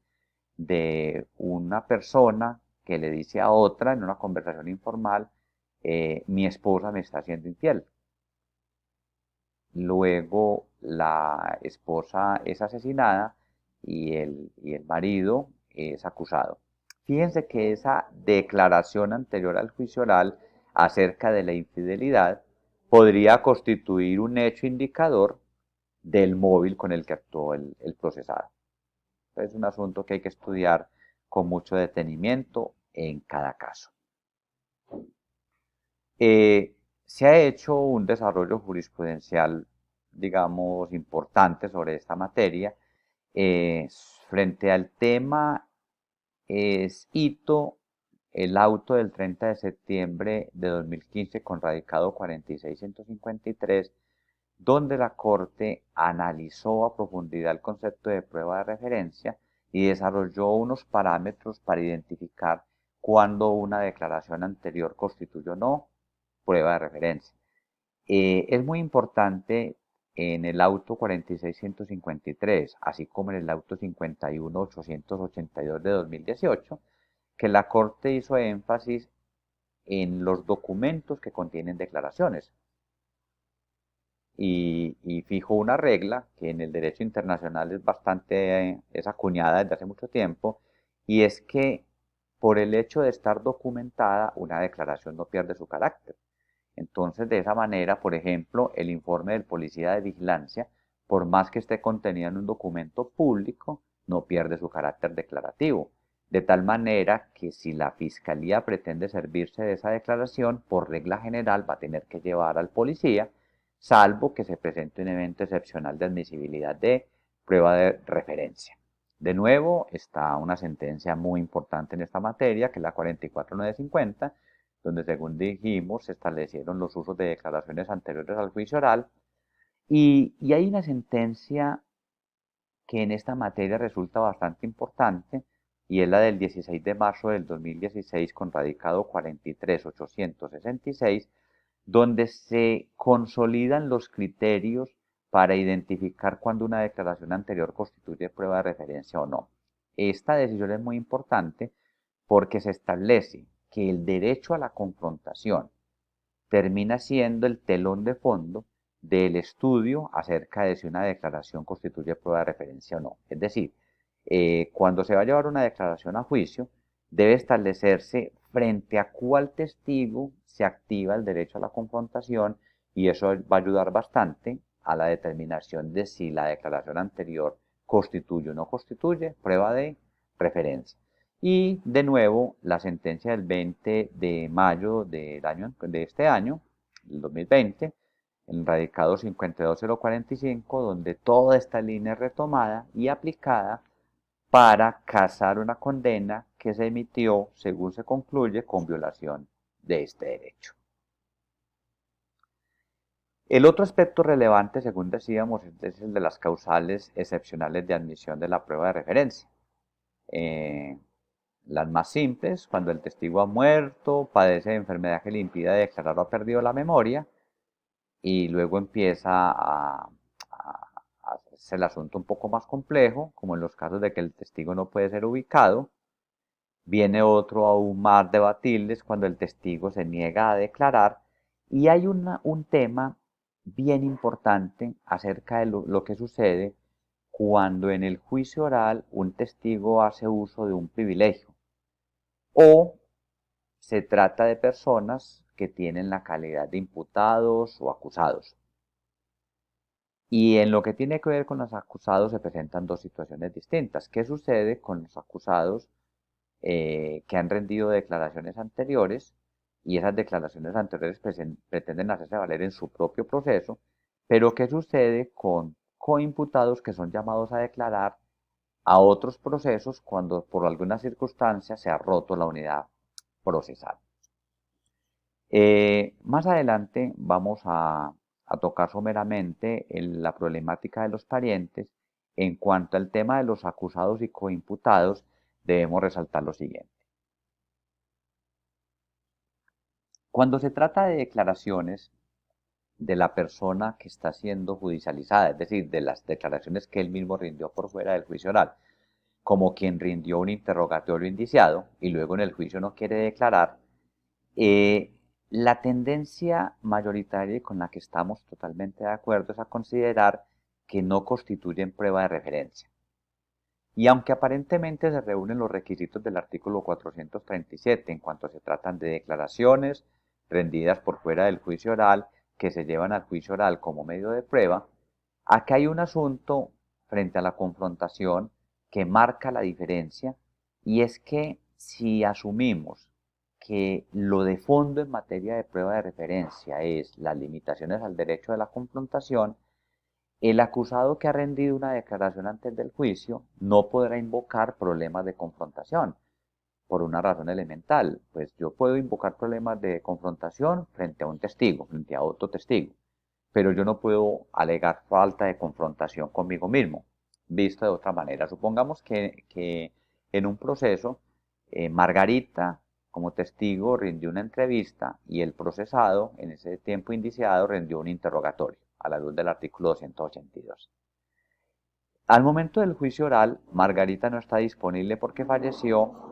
de una persona que le dice a otra en una conversación informal, mi esposa me está haciendo infiel. Luego la esposa es asesinada y el marido es acusado. Fíjense que esa declaración anterior al juicio oral acerca de la infidelidad podría constituir un hecho indicador del móvil con el que actuó el procesado. Es un asunto que hay que estudiar con mucho detenimiento en cada caso. Se ha hecho un desarrollo jurisprudencial, digamos, importante sobre esta materia. Frente al tema es hito el auto del 30 de septiembre de 2015 con radicado 46153, donde la Corte analizó a profundidad el concepto de prueba de referencia y desarrolló unos parámetros para identificar cuándo una declaración anterior constituye o no prueba de referencia. Es muy importante en el auto 46153, así como en el auto 51882 de 2018, que la Corte hizo énfasis en los documentos que contienen declaraciones. Y fijó una regla que en el derecho internacional es acuñada desde hace mucho tiempo, y es que por el hecho de estar documentada, una declaración no pierde su carácter. Entonces, de esa manera, por ejemplo, el informe del policía de vigilancia, por más que esté contenido en un documento público, no pierde su carácter declarativo. de tal manera que si la fiscalía pretende servirse de esa declaración, por regla general va a tener que llevar al policía, salvo que se presente un evento excepcional de admisibilidad de prueba de referencia. De nuevo, está una sentencia muy importante en esta materia, que es la 44950, donde según dijimos se establecieron los usos de declaraciones anteriores al juicio oral, y hay una sentencia que en esta materia resulta bastante importante, y es la del 16 de marzo del 2016 con radicado 43866, donde se consolidan los criterios para identificar cuando una declaración anterior constituye prueba de referencia o no. Esta decisión es muy importante porque se establece que el derecho a la confrontación termina siendo el telón de fondo del estudio acerca de si una declaración constituye prueba de referencia o no. Es decir, cuando se va a llevar una declaración a juicio, debe establecerse frente a cuál testigo se activa el derecho a la confrontación, y eso va a ayudar bastante a la determinación de si la declaración anterior constituye o no constituye prueba de referencia. Y de nuevo, la sentencia del 20 de mayo de este año, del 2020, el radicado 52045, donde toda esta línea es retomada y aplicada para casar una condena que se emitió, según se concluye, con violación de este derecho. El otro aspecto relevante, según decíamos, es el de las causales excepcionales de admisión de la prueba de referencia. Las más simples, cuando el testigo ha muerto, padece de enfermedad que le impida declarar o ha perdido la memoria, y luego empieza a hacerse el asunto un poco más complejo, como en los casos de que el testigo no puede ser ubicado. Viene otro aún más debatible, cuando el testigo se niega a declarar, y hay un tema bien importante acerca de lo que sucede cuando en el juicio oral un testigo hace uso de un privilegio, o se trata de personas que tienen la calidad de imputados o acusados. Y en lo que tiene que ver con los acusados se presentan dos situaciones distintas. ¿Qué sucede con los acusados que han rendido declaraciones anteriores, y esas declaraciones anteriores pretenden hacerse valer en su propio proceso? Pero ¿qué sucede con coimputados que son llamados a declarar a otros procesos cuando por alguna circunstancia se ha roto la unidad procesal? Más adelante vamos a tocar someramente la problemática de los parientes. En cuanto al tema de los acusados y coimputados, debemos resaltar lo siguiente. Cuando se trata de declaraciones de la persona que está siendo judicializada, es decir, de las declaraciones que él mismo rindió por fuera del juicio oral, como quien rindió un interrogatorio indiciado y luego en el juicio no quiere declarar, la tendencia mayoritaria y con la que estamos totalmente de acuerdo es a considerar que no constituyen prueba de referencia. Y aunque aparentemente se reúnen los requisitos del artículo 437 en cuanto se tratan de declaraciones rendidas por fuera del juicio oral que se llevan al juicio oral como medio de prueba, acá hay un asunto frente a la confrontación que marca la diferencia, y es que si asumimos que lo de fondo en materia de prueba de referencia es las limitaciones al derecho de la confrontación, el acusado que ha rendido una declaración antes del juicio no podrá invocar problemas de confrontación por una razón elemental. Pues yo puedo invocar problemas de confrontación frente a un testigo, frente a otro testigo, pero yo no puedo alegar falta de confrontación conmigo mismo. Visto de otra manera, supongamos que en un proceso Margarita como testigo rindió una entrevista y el procesado en ese tiempo indiciado rindió un interrogatorio a la luz del artículo 282. Al momento del juicio oral, Margarita no está disponible porque falleció,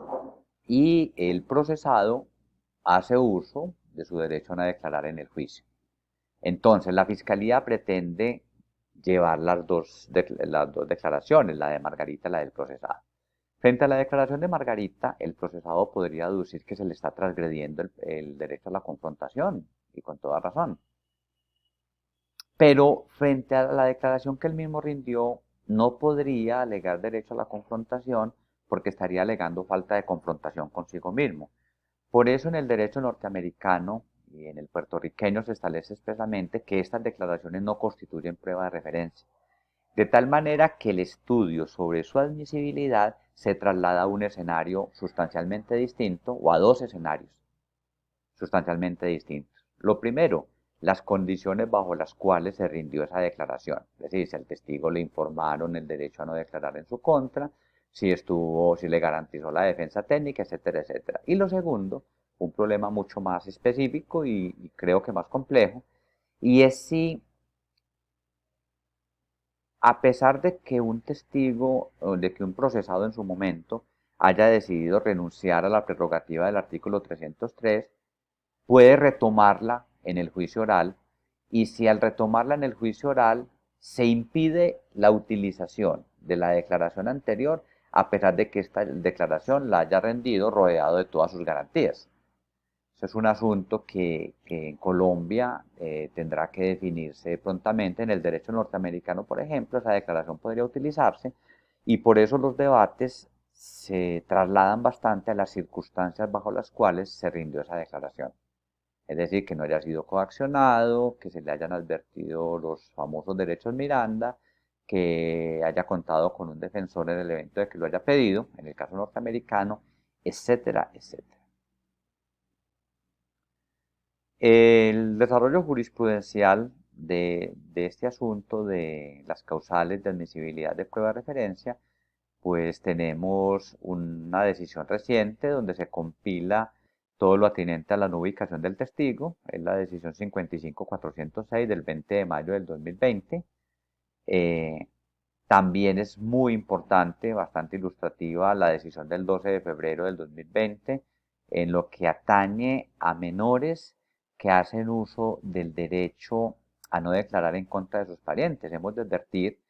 y el procesado hace uso de su derecho a declarar en el juicio. Entonces, la fiscalía pretende llevar las dos declaraciones, la de Margarita y la del procesado. Frente a la declaración de Margarita, el procesado podría deducir que se le está transgrediendo el derecho a la confrontación, y con toda razón. Pero frente a la declaración que él mismo rindió, no podría alegar derecho a la confrontación porque estaría alegando falta de confrontación consigo mismo. Por eso en el derecho norteamericano y en el puertorriqueño se establece expresamente que estas declaraciones no constituyen prueba de referencia, de tal manera que el estudio sobre su admisibilidad se traslada a un escenario sustancialmente distinto o a dos escenarios sustancialmente distintos. Lo primero, las condiciones bajo las cuales se rindió esa declaración, es decir, si al testigo le informaron el derecho a no declarar en su contra, si le garantizó la defensa técnica, etcétera, etcétera. Y lo segundo, un problema mucho más específico y creo que más complejo, y es si, a pesar de que un testigo o de que un procesado en su momento haya decidido renunciar a la prerrogativa del artículo 303, puede retomarla en el juicio oral, y si al retomarla en el juicio oral se impide la utilización de la declaración anterior, a pesar de que esta declaración la haya rendido rodeado de todas sus garantías. Eso es un asunto que en Colombia tendrá que definirse prontamente. En el derecho norteamericano, por ejemplo, esa declaración podría utilizarse, y por eso los debates se trasladan bastante a las circunstancias bajo las cuales se rindió esa declaración. Es decir, que no haya sido coaccionado, que se le hayan advertido los famosos derechos Miranda, que haya contado con un defensor en el evento de que lo haya pedido, en el caso norteamericano, etcétera, etcétera. El desarrollo jurisprudencial de este asunto de las causales de admisibilidad de prueba de referencia, pues tenemos una decisión reciente donde se compila todo lo atinente a la no ubicación del testigo, es la decisión 55406 del 20 de mayo del 2020. Eh, También es muy importante, bastante ilustrativa, la decisión del 12 de febrero del 2020 en lo que atañe a menores que hacen uso del derecho a no declarar en contra de sus parientes. Hemos de advertir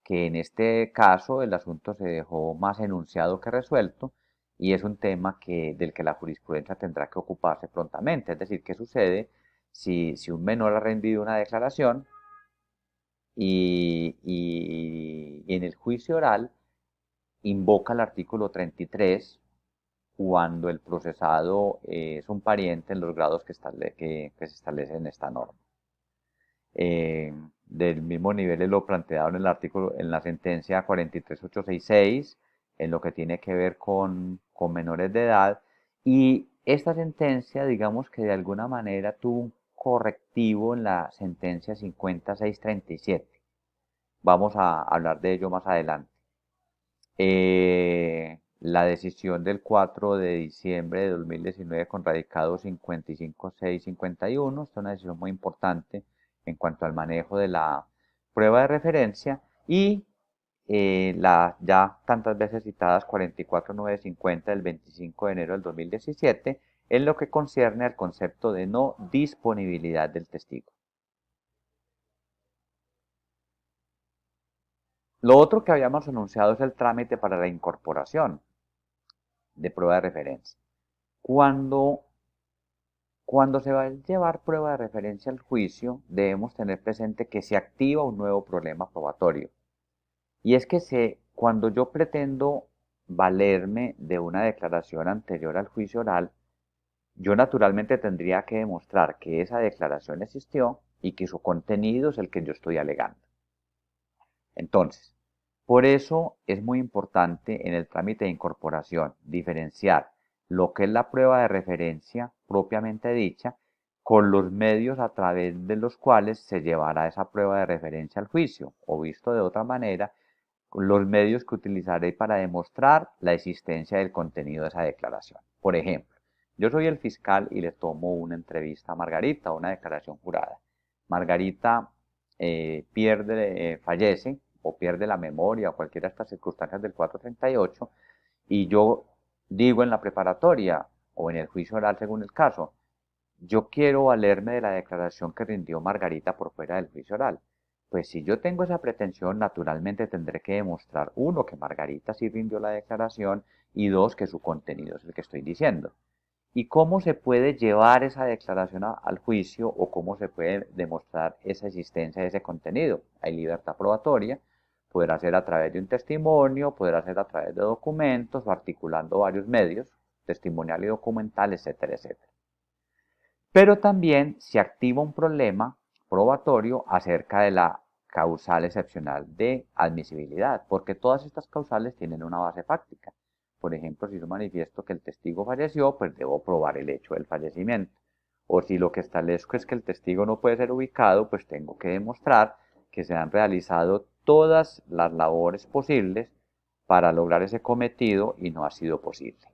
que en este caso el asunto se dejó más enunciado que resuelto, y es un tema del que la jurisprudencia tendrá que ocuparse prontamente. Es decir, ¿qué sucede si un menor ha rendido una declaración y en el juicio oral invoca el artículo 33 cuando el procesado es un pariente en los grados que se establecen en esta norma? Del mismo nivel es lo planteado en el artículo, en la sentencia 43866, en lo que tiene que ver con menores de edad. Y esta sentencia, digamos que de alguna manera tuvo un correctivo en la sentencia 50637. Vamos a hablar de ello más adelante. La decisión del 4 de diciembre de 2019 con radicado 55651 es una decisión muy importante en cuanto al manejo de la prueba de referencia, y las ya tantas veces citadas 44950 del 25 de enero del 2017 en lo que concierne al concepto de no disponibilidad del testigo. Lo otro que habíamos anunciado es el trámite para la incorporación de prueba de referencia. Cuando, cuando se va a llevar prueba de referencia al juicio, debemos tener presente que se activa un nuevo problema probatorio. Y es que cuando yo pretendo valerme de una declaración anterior al juicio oral, yo naturalmente tendría que demostrar que esa declaración existió y que su contenido es el que yo estoy alegando. Entonces, por eso es muy importante en el trámite de incorporación diferenciar lo que es la prueba de referencia propiamente dicha con los medios a través de los cuales se llevará esa prueba de referencia al juicio, o visto de otra manera, los medios que utilizaré para demostrar la existencia del contenido de esa declaración. Por ejemplo, yo soy el fiscal y le tomo una entrevista a Margarita, una declaración jurada. Margarita fallece o pierde la memoria o cualquiera de estas circunstancias del 438, y yo digo en la preparatoria o en el juicio oral según el caso, yo quiero valerme de la declaración que rindió Margarita por fuera del juicio oral. Pues si yo tengo esa pretensión, naturalmente tendré que demostrar, uno, que Margarita sí rindió la declaración, y dos, que su contenido es el que estoy diciendo. ¿Y cómo se puede llevar esa declaración al juicio, o cómo se puede demostrar esa existencia de ese contenido? Hay libertad probatoria, Podrá ser a través de un testimonio, podrá ser a través de documentos o articulando varios medios, testimonial y documental, etcétera, etcétera. Pero también se activa un problema probatorio acerca de la causal excepcional de admisibilidad, porque todas estas causales tienen una base fáctica. Por ejemplo, si yo manifiesto que el testigo falleció, pues debo probar el hecho del fallecimiento. O si lo que establezco es que el testigo no puede ser ubicado, pues tengo que demostrar que se han realizado todas las labores posibles para lograr ese cometido y no ha sido posible.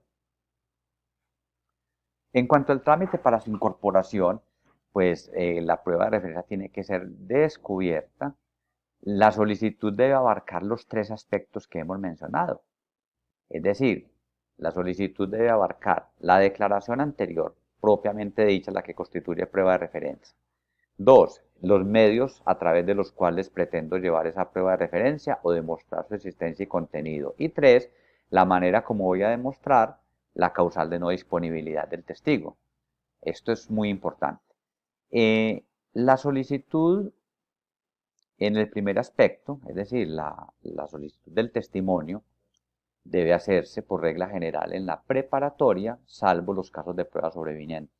En cuanto al trámite para su incorporación, pues la prueba de referencia tiene que ser descubierta. La solicitud debe abarcar los tres aspectos que hemos mencionado. Es decir, la solicitud debe abarcar la declaración anterior, propiamente dicha, la que constituye prueba de referencia. Dos, los medios a través de los cuales pretendo llevar esa prueba de referencia o demostrar su existencia y contenido. Y tres, la manera como voy a demostrar la causal de no disponibilidad del testigo. Esto es muy importante. La solicitud en el primer aspecto, es decir, la solicitud del testimonio, debe hacerse por regla general en la preparatoria, salvo los casos de prueba sobreviniente.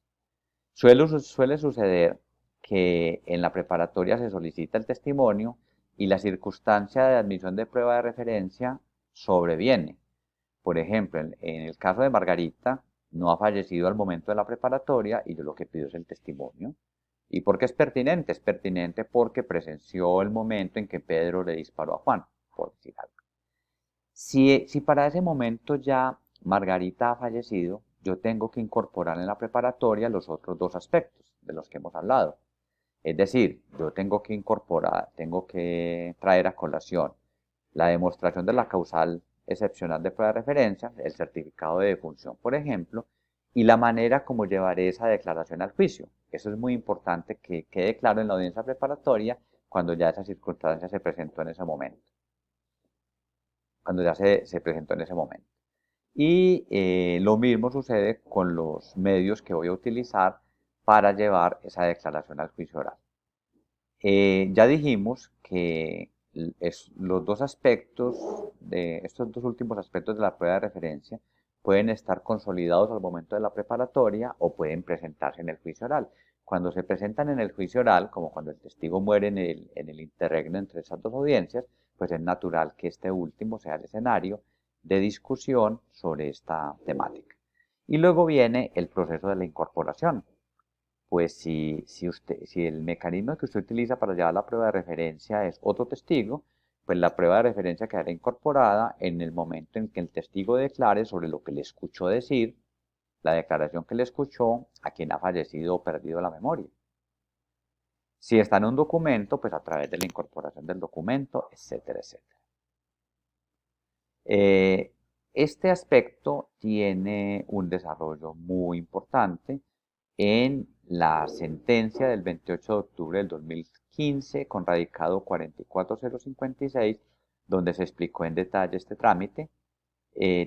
Suele suceder que en la preparatoria se solicita el testimonio y la circunstancia de admisión de prueba de referencia sobreviene. Por ejemplo, en el caso de Margarita, no ha fallecido al momento de la preparatoria y yo lo que pido es el testimonio. ¿Y por qué es pertinente? Es pertinente porque presenció el momento en que Pedro le disparó a Juan, por decir algo. Si para ese momento ya Margarita ha fallecido, yo tengo que incorporar en la preparatoria los otros dos aspectos de los que hemos hablado. Es decir, yo tengo que incorporar, tengo que traer a colación la demostración de la causal excepcional de prueba de referencia, el certificado de defunción, por ejemplo, y la manera como llevaré esa declaración al juicio. Eso es muy importante que quede claro en la audiencia preparatoria cuando ya esa circunstancia se presentó en ese momento. Cuando ya se presentó en ese momento. Y lo mismo sucede con los medios que voy a utilizar para llevar esa declaración al juicio oral. Ya dijimos que los dos aspectos, estos dos últimos aspectos de la prueba de referencia, pueden estar consolidados al momento de la preparatoria o pueden presentarse en el juicio oral. Cuando se presentan en el juicio oral, como cuando el testigo muere en el interregno entre esas dos audiencias, pues es natural que este último sea el escenario de discusión sobre esta temática. Y luego viene el proceso de la incorporación. Pues si el mecanismo que usted utiliza para llevar la prueba de referencia es otro testigo, pues la prueba de referencia quedará incorporada en el momento en que el testigo declare sobre lo que le escuchó decir, la declaración que le escuchó a quien ha fallecido o perdido la memoria. Si está en un documento, pues a través de la incorporación del documento, etcétera, etcétera. Este aspecto tiene un desarrollo muy importante en la sentencia del 28 de octubre del 2015 con radicado 44056, donde se explicó en detalle este trámite.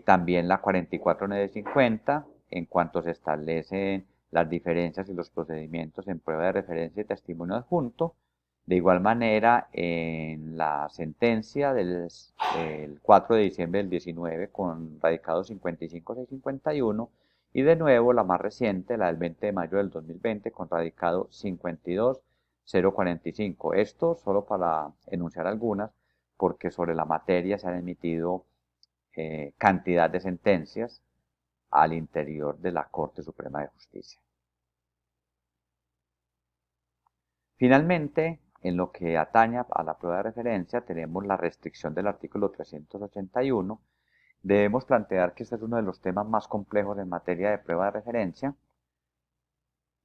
También la 44.950, en cuanto se establecen las diferencias y los procedimientos en prueba de referencia y testimonio adjunto. De igual manera, en la sentencia del 4 de diciembre del 19 con radicado 55651 y de nuevo la más reciente, la del 20 de mayo del 2020 con radicado 52045. Esto solo para enunciar algunas, porque sobre la materia se han emitido cantidad de sentencias al interior de la Corte Suprema de Justicia. Finalmente, en lo que atañe a la prueba de referencia, tenemos la restricción del artículo 381. Debemos plantear que este es uno de los temas más complejos en materia de prueba de referencia,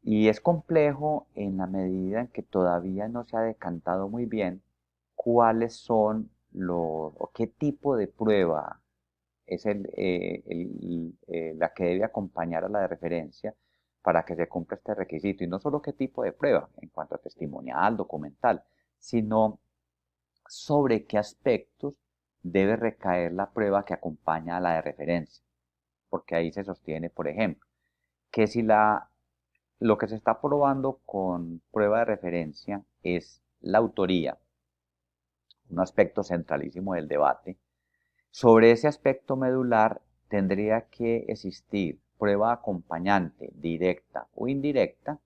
y es complejo en la medida en que todavía no se ha decantado muy bien cuáles son o qué tipo de prueba es la que debe acompañar a la de referencia para que se cumpla este requisito. Y no solo qué tipo de prueba en cuanto a testimonial, documental, sino sobre qué aspectos debe recaer la prueba que acompaña a la de referencia. Porque ahí se sostiene, por ejemplo, que si lo que se está probando con prueba de referencia es la autoría un aspecto centralísimo del debate. Sobre ese aspecto medular tendría que existir prueba acompañante, directa o indirecta,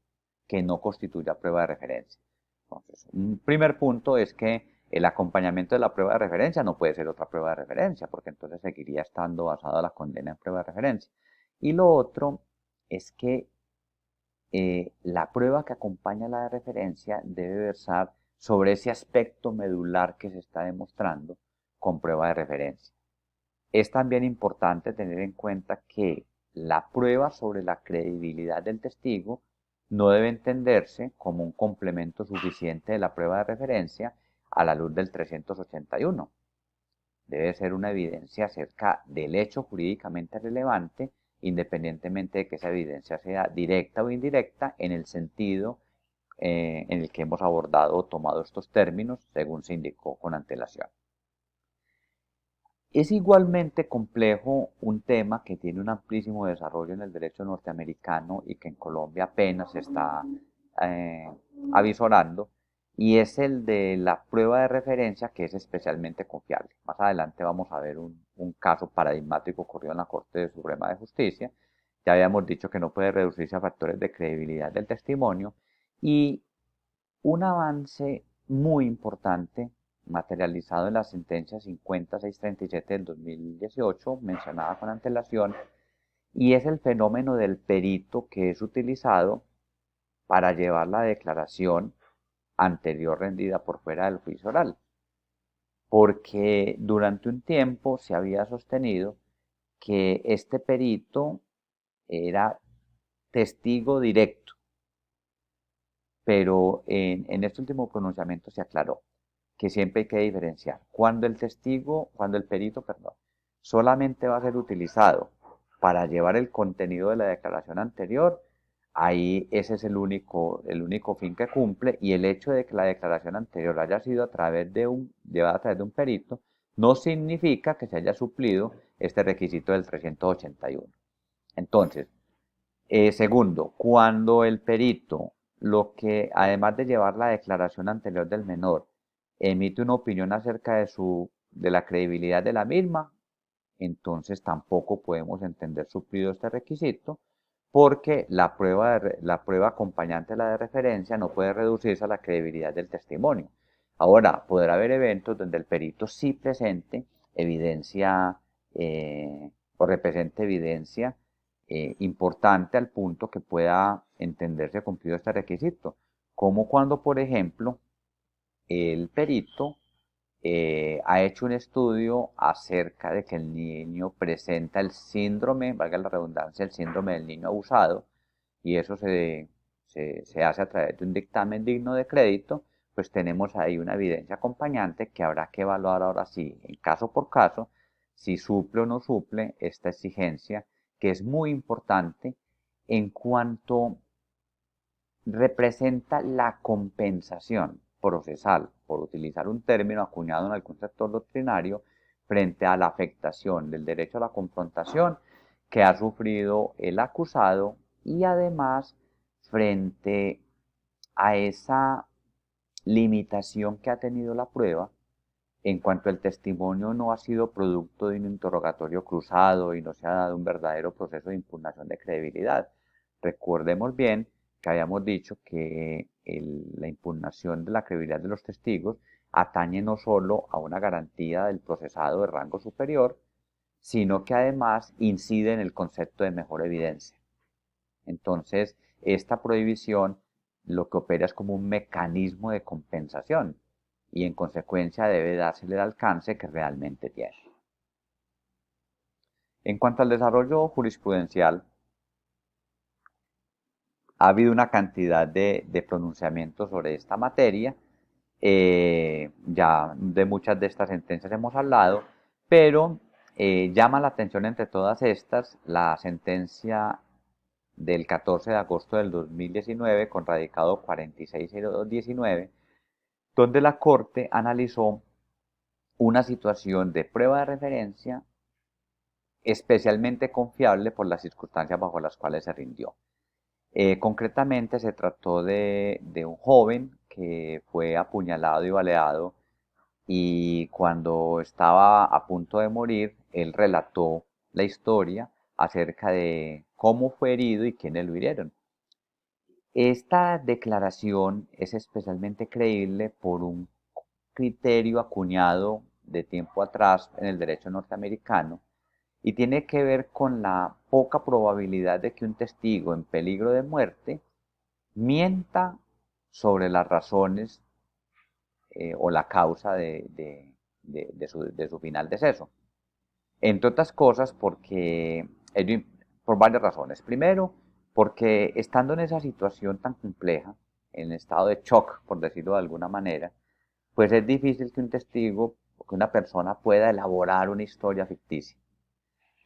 que no constituya prueba de referencia. Entonces, un primer punto es que el acompañamiento de la prueba de referencia no puede ser otra prueba de referencia, porque entonces seguiría estando basada la condena en prueba de referencia. Y lo otro es que la prueba que acompaña a la de referencia debe versar sobre ese aspecto medular que se está demostrando con prueba de referencia. Es también importante tener en cuenta que la prueba sobre la credibilidad del testigo no debe entenderse como un complemento suficiente de la prueba de referencia a la luz del 381. Debe ser una evidencia acerca del hecho jurídicamente relevante, independientemente de que esa evidencia sea directa o indirecta, en el sentido en el que hemos abordado o tomado estos términos, según se indicó con antelación. Es igualmente complejo un tema que tiene un amplísimo desarrollo en el derecho norteamericano y que en Colombia apenas se está eh, avisorando, y es el de la prueba de referencia, que es especialmente confiable. Más adelante vamos a ver un caso paradigmático ocurrido en la Corte Suprema de Justicia. Ya habíamos dicho que no puede reducirse a factores de credibilidad del testimonio, y un avance muy importante materializado en la sentencia 50637 del 2018, mencionada con antelación, y es el fenómeno del perito que es utilizado para llevar la declaración anterior rendida por fuera del juicio oral. Porque durante un tiempo se había sostenido que este perito era testigo directo, pero en este último pronunciamiento se aclaró que siempre hay que diferenciar cuando el perito, perdón, solamente va a ser utilizado para llevar el contenido de la declaración anterior. Ahí ese es el único fin que cumple, y el hecho de que la declaración anterior haya sido llevada a través de un perito no significa que se haya suplido este requisito del 381. Entonces, segundo, cuando el perito, lo que además de llevar la declaración anterior del menor, emite una opinión acerca de la credibilidad de la misma, entonces tampoco podemos entender suplido este requisito, porque la prueba acompañante a la de referencia no puede reducirse a la credibilidad del testimonio. Ahora, podrá haber eventos donde el perito sí presente evidencia o represente evidencia importante al punto que pueda entenderse cumplido este requisito, como cuando, por ejemplo, el perito ha hecho un estudio acerca de que el niño presenta el síndrome, valga la redundancia, el síndrome del niño abusado, y eso se hace a través de un dictamen digno de crédito. Pues tenemos ahí una evidencia acompañante que habrá que evaluar ahora sí, en caso por caso, si suple o no suple esta exigencia, que es muy importante en cuanto representa la compensación procesal, por utilizar un término acuñado en algún sector doctrinario, frente a la afectación del derecho a la confrontación que ha sufrido el acusado, y además frente a esa limitación que ha tenido la prueba en cuanto el testimonio no ha sido producto de un interrogatorio cruzado y no se ha dado un verdadero proceso de impugnación de credibilidad. Recordemos bien que habíamos dicho que la impugnación de la credibilidad de los testigos atañe no solo a una garantía del procesado de rango superior, sino que además incide en el concepto de mejor evidencia. Entonces, esta prohibición lo que opera es como un mecanismo de compensación, y en consecuencia debe dársele el alcance que realmente tiene. En cuanto al desarrollo jurisprudencial, ha habido una cantidad de pronunciamientos sobre esta materia. Ya de muchas de estas sentencias hemos hablado, pero llama la atención entre todas estas la sentencia del 14 de agosto del 2019 con radicado 460219, donde la Corte analizó una situación de prueba de referencia especialmente confiable por las circunstancias bajo las cuales se rindió. Concretamente se trató de un joven que fue apuñalado y baleado y cuando estaba a punto de morir, él relató la historia acerca de cómo fue herido y quiénes lo hirieron. Esta declaración es especialmente creíble por un criterio acuñado de tiempo atrás en el derecho norteamericano y tiene que ver con la poca probabilidad de que un testigo en peligro de muerte mienta sobre las razones o la causa de su final deceso. Entre otras cosas porque, por varias razones. Primero, porque estando en esa situación tan compleja, en estado de shock, por decirlo de alguna manera, pues es difícil que un testigo o que una persona pueda elaborar una historia ficticia.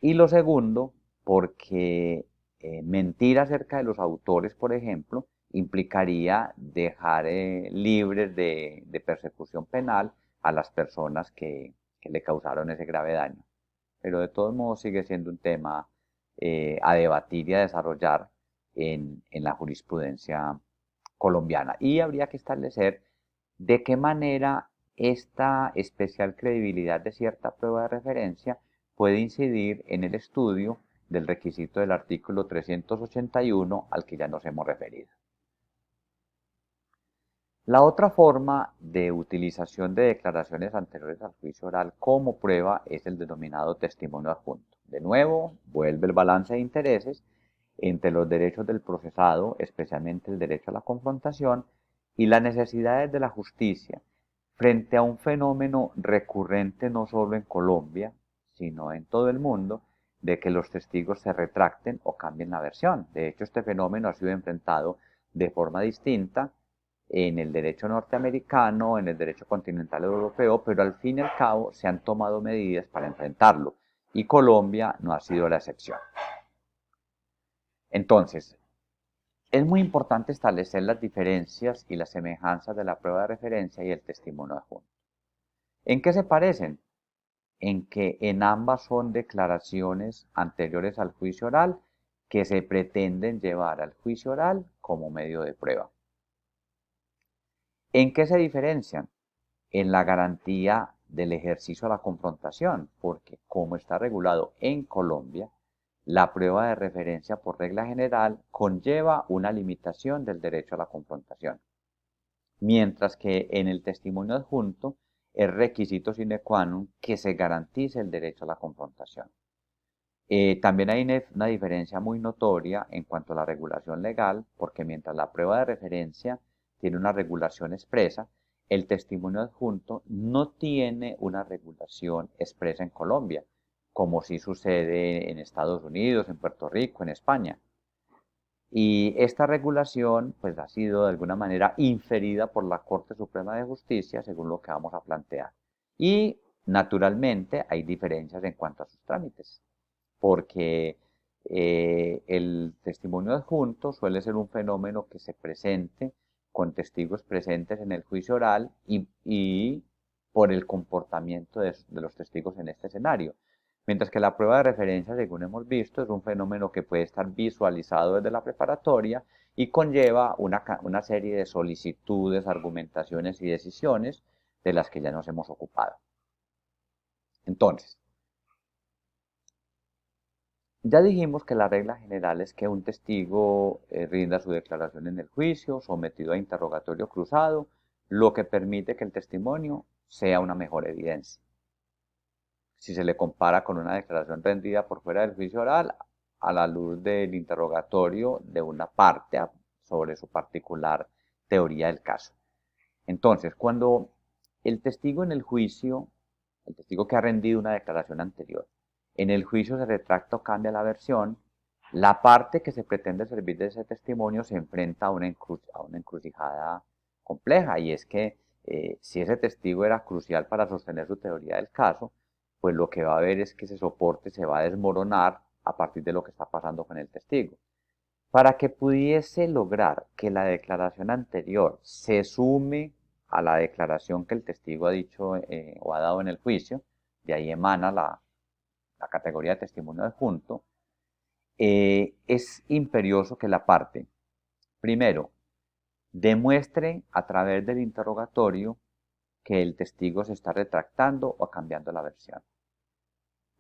Y lo segundo, porque mentir acerca de los autores, por ejemplo, implicaría dejar libres de persecución penal a las personas que le causaron ese grave daño. Pero de todos modos sigue siendo un tema a debatir y a desarrollar en la jurisprudencia colombiana. Y habría que establecer de qué manera esta especial credibilidad de cierta prueba de referencia puede incidir en el estudio del requisito del artículo 381 al que ya nos hemos referido. La otra forma de utilización de declaraciones anteriores al juicio oral como prueba es el denominado testimonio adjunto. De nuevo, vuelve el balance de intereses entre los derechos del procesado, especialmente el derecho a la confrontación, y las necesidades de la justicia frente a un fenómeno recurrente no solo en Colombia, sino en todo el mundo, de que los testigos se retracten o cambien la versión. De hecho, este fenómeno ha sido enfrentado de forma distinta en el derecho norteamericano, en el derecho continental europeo, pero al fin y al cabo se han tomado medidas para enfrentarlo y Colombia no ha sido la excepción. Entonces, es muy importante establecer las diferencias y las semejanzas de la prueba de referencia y el testimonio adjunto. ¿En qué se parecen? En que en ambas son declaraciones anteriores al juicio oral que se pretenden llevar al juicio oral como medio de prueba. ¿En qué se diferencian? En la garantía del ejercicio a la confrontación, porque como está regulado en Colombia, la prueba de referencia por regla general conlleva una limitación del derecho a la confrontación, mientras que en el testimonio adjunto es requisito sine qua non que se garantice el derecho a la confrontación. También hay una diferencia muy notoria en cuanto a la regulación legal, porque mientras la prueba de referencia tiene una regulación expresa, el testimonio adjunto no tiene una regulación expresa en Colombia, como sí sucede en Estados Unidos, en Puerto Rico, en España. Y esta regulación pues ha sido de alguna manera inferida por la Corte Suprema de Justicia, según lo que vamos a plantear. Y naturalmente hay diferencias en cuanto a sus trámites porque el testimonio adjunto suele ser un fenómeno que se presente con testigos presentes en el juicio oral y por el comportamiento de los testigos en este escenario. Mientras que la prueba de referencia, según hemos visto, es un fenómeno que puede estar visualizado desde la preparatoria y conlleva una serie de solicitudes, argumentaciones y decisiones de las que ya nos hemos ocupado. Entonces, ya dijimos que la regla general es que un testigo rinda su declaración en el juicio, sometido a interrogatorio cruzado, lo que permite que el testimonio sea una mejor evidencia. Si se le compara con una declaración rendida por fuera del juicio oral, a la luz del interrogatorio de una parte sobre su particular teoría del caso. Entonces, cuando el testigo en el juicio, el testigo que ha rendido una declaración anterior, en el juicio se retracta o cambia la versión, la parte que se pretende servir de ese testimonio se enfrenta a una encrucijada compleja, y es que si ese testigo era crucial para sostener su teoría del caso, pues lo que va a ver es que ese soporte se va a desmoronar a partir de lo que está pasando con el testigo. Para que pudiese lograr que la declaración anterior se sume a la declaración que el testigo ha dicho o ha dado en el juicio, de ahí emana la categoría de testimonio adjunto, es imperioso que la parte, primero, demuestre a través del interrogatorio que el testigo se está retractando o cambiando la versión.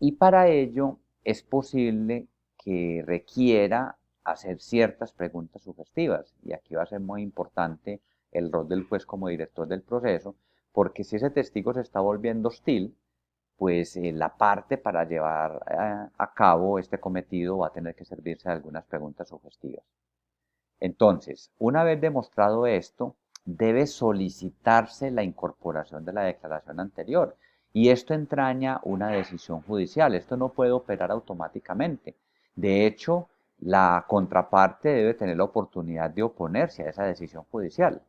Y para ello es posible que requiera hacer ciertas preguntas sugestivas. Y aquí va a ser muy importante el rol del juez como director del proceso, porque si ese testigo se está volviendo hostil, pues la parte para llevar a cabo este cometido va a tener que servirse de algunas preguntas sugestivas. Entonces, una vez demostrado esto, debe solicitarse la incorporación de la declaración anterior. Y esto entraña una decisión judicial. Esto no puede operar automáticamente. De hecho, la contraparte debe tener la oportunidad de oponerse a esa decisión judicial.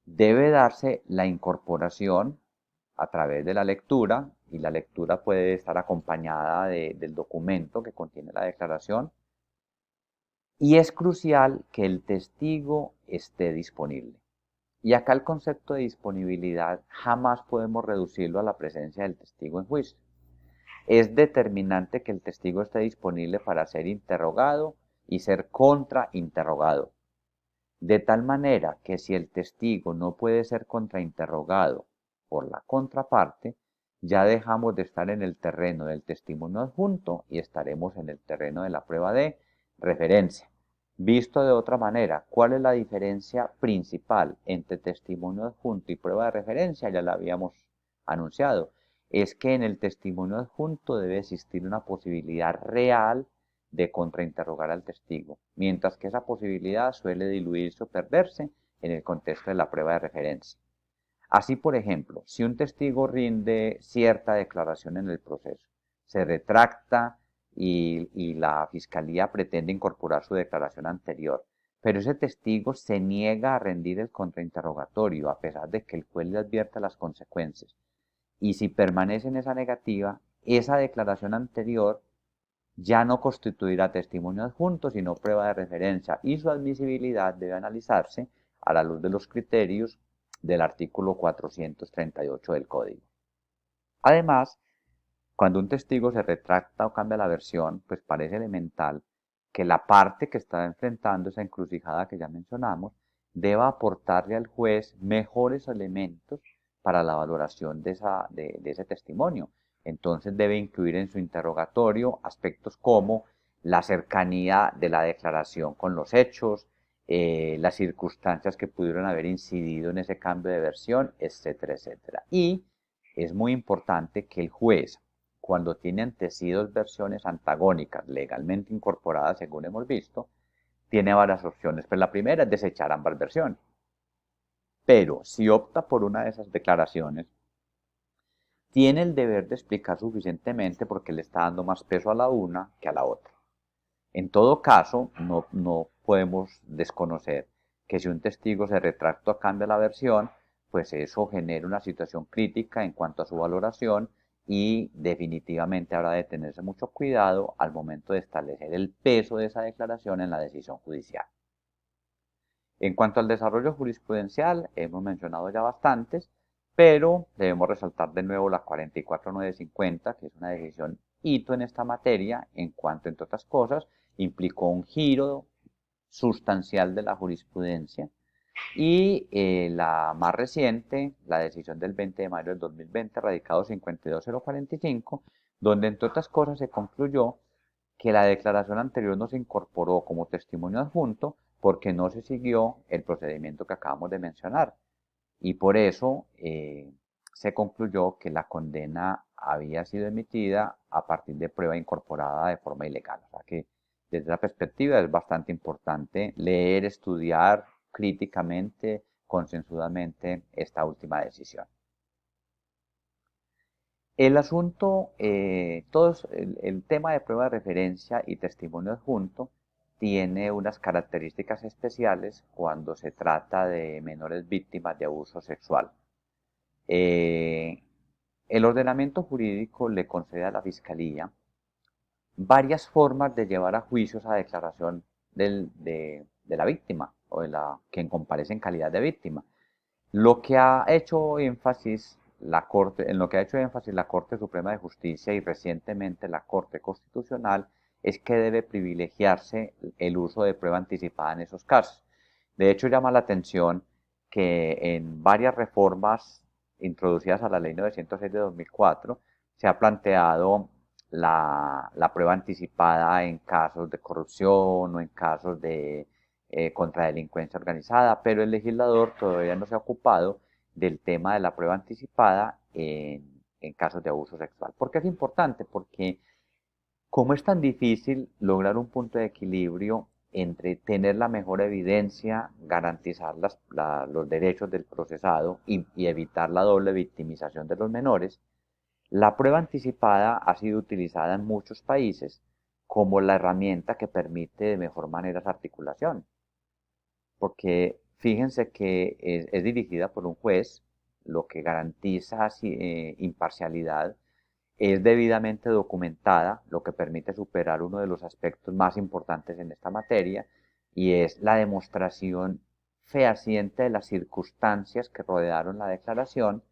Debe darse la incorporación a través de la lectura, y la lectura puede estar acompañada del documento que contiene la declaración, y es crucial que el testigo esté disponible. Y acá el concepto de disponibilidad jamás podemos reducirlo a la presencia del testigo en juicio. Es determinante que el testigo esté disponible para ser interrogado y ser contrainterrogado. De tal manera que si el testigo no puede ser contrainterrogado por la contraparte, ya dejamos de estar en el terreno del testimonio adjunto y estaremos en el terreno de la prueba de referencia. Visto de otra manera, ¿cuál es la diferencia principal entre testimonio adjunto y prueba de referencia? Ya la habíamos anunciado. Es que en el testimonio adjunto debe existir una posibilidad real de contrainterrogar al testigo, mientras que esa posibilidad suele diluirse o perderse en el contexto de la prueba de referencia. Así, por ejemplo, si un testigo rinde cierta declaración en el proceso, se retracta y la fiscalía pretende incorporar su declaración anterior, pero ese testigo se niega a rendir el contrainterrogatorio a pesar de que el juez le advierta las consecuencias. Y si permanece en esa negativa, esa declaración anterior ya no constituirá testimonio adjunto, sino prueba de referencia, y su admisibilidad debe analizarse a la luz de los criterios del artículo 438 del Código. Además, cuando un testigo se retracta o cambia la versión, pues parece elemental que la parte que está enfrentando esa encrucijada que ya mencionamos deba aportarle al juez mejores elementos para la valoración de ese testimonio. Entonces debe incluir en su interrogatorio aspectos como la cercanía de la declaración con los hechos, las circunstancias que pudieron haber incidido en ese cambio de versión, etcétera, etcétera. Y es muy importante que el juez, cuando tiene ante sí dos versiones antagónicas legalmente incorporadas, según hemos visto, tiene varias opciones. Pues la primera es desechar ambas versiones. Pero si opta por una de esas declaraciones, tiene el deber de explicar suficientemente porque le está dando más peso a la una que a la otra. En todo caso, no podemos desconocer que si un testigo se retracta o cambia la versión, pues eso genera una situación crítica en cuanto a su valoración y definitivamente habrá de tenerse mucho cuidado al momento de establecer el peso de esa declaración en la decisión judicial. En cuanto al desarrollo jurisprudencial, hemos mencionado ya bastantes, pero debemos resaltar de nuevo la 44950, que es una decisión hito en esta materia, en cuanto, entre otras cosas, implicó un giro sustancial de la jurisprudencia, y la más reciente, la decisión del 20 de mayo del 2020, radicado 52045, donde, entre otras cosas, se concluyó que la declaración anterior no se incorporó como testimonio adjunto porque no se siguió el procedimiento que acabamos de mencionar. Y por eso se concluyó que la condena había sido emitida a partir de prueba incorporada de forma ilegal. O sea que desde esa perspectiva es bastante importante leer, estudiar críticamente, consensudamente esta última decisión. El asunto, el tema de prueba de referencia y testimonio adjunto tiene unas características especiales cuando se trata de menores víctimas de abuso sexual. El ordenamiento jurídico le concede a la Fiscalía varias formas de llevar a juicio esa declaración de la víctima o de la quien comparece en calidad de víctima. Lo que ha hecho énfasis en lo que ha hecho énfasis la Corte Suprema de Justicia y recientemente la Corte Constitucional es que debe privilegiarse el uso de prueba anticipada en esos casos. De hecho, llama la atención que en varias reformas introducidas a la Ley 906 de 2004, se ha planteado la prueba anticipada en casos de corrupción o en casos de contradelincuencia organizada, pero el legislador todavía no se ha ocupado del tema de la prueba anticipada en casos de abuso sexual. ¿Por qué es importante? Porque como es tan difícil lograr un punto de equilibrio entre tener la mejor evidencia, garantizar los derechos del procesado y evitar la doble victimización de los menores, la prueba anticipada ha sido utilizada en muchos países como la herramienta que permite de mejor manera esa articulación. Porque fíjense que es dirigida por un juez, lo que garantiza imparcialidad, es debidamente documentada, lo que permite superar uno de los aspectos más importantes en esta materia, y es la demostración fehaciente de las circunstancias que rodearon la declaración,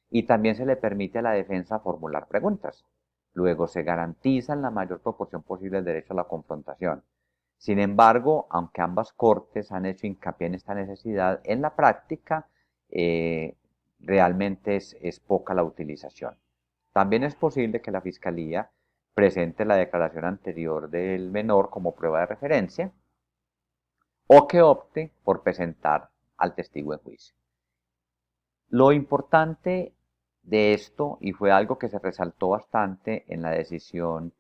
y también se le permite a la defensa formular preguntas. Luego se garantiza en la mayor proporción posible el derecho a la confrontación. Sin embargo, aunque ambas cortes han hecho hincapié en esta necesidad, en la práctica realmente es poca la utilización. También es posible que la Fiscalía presente la declaración anterior del menor como prueba de referencia o que opte por presentar al testigo en juicio. Lo importante de esto, y fue algo que se resaltó bastante en la decisión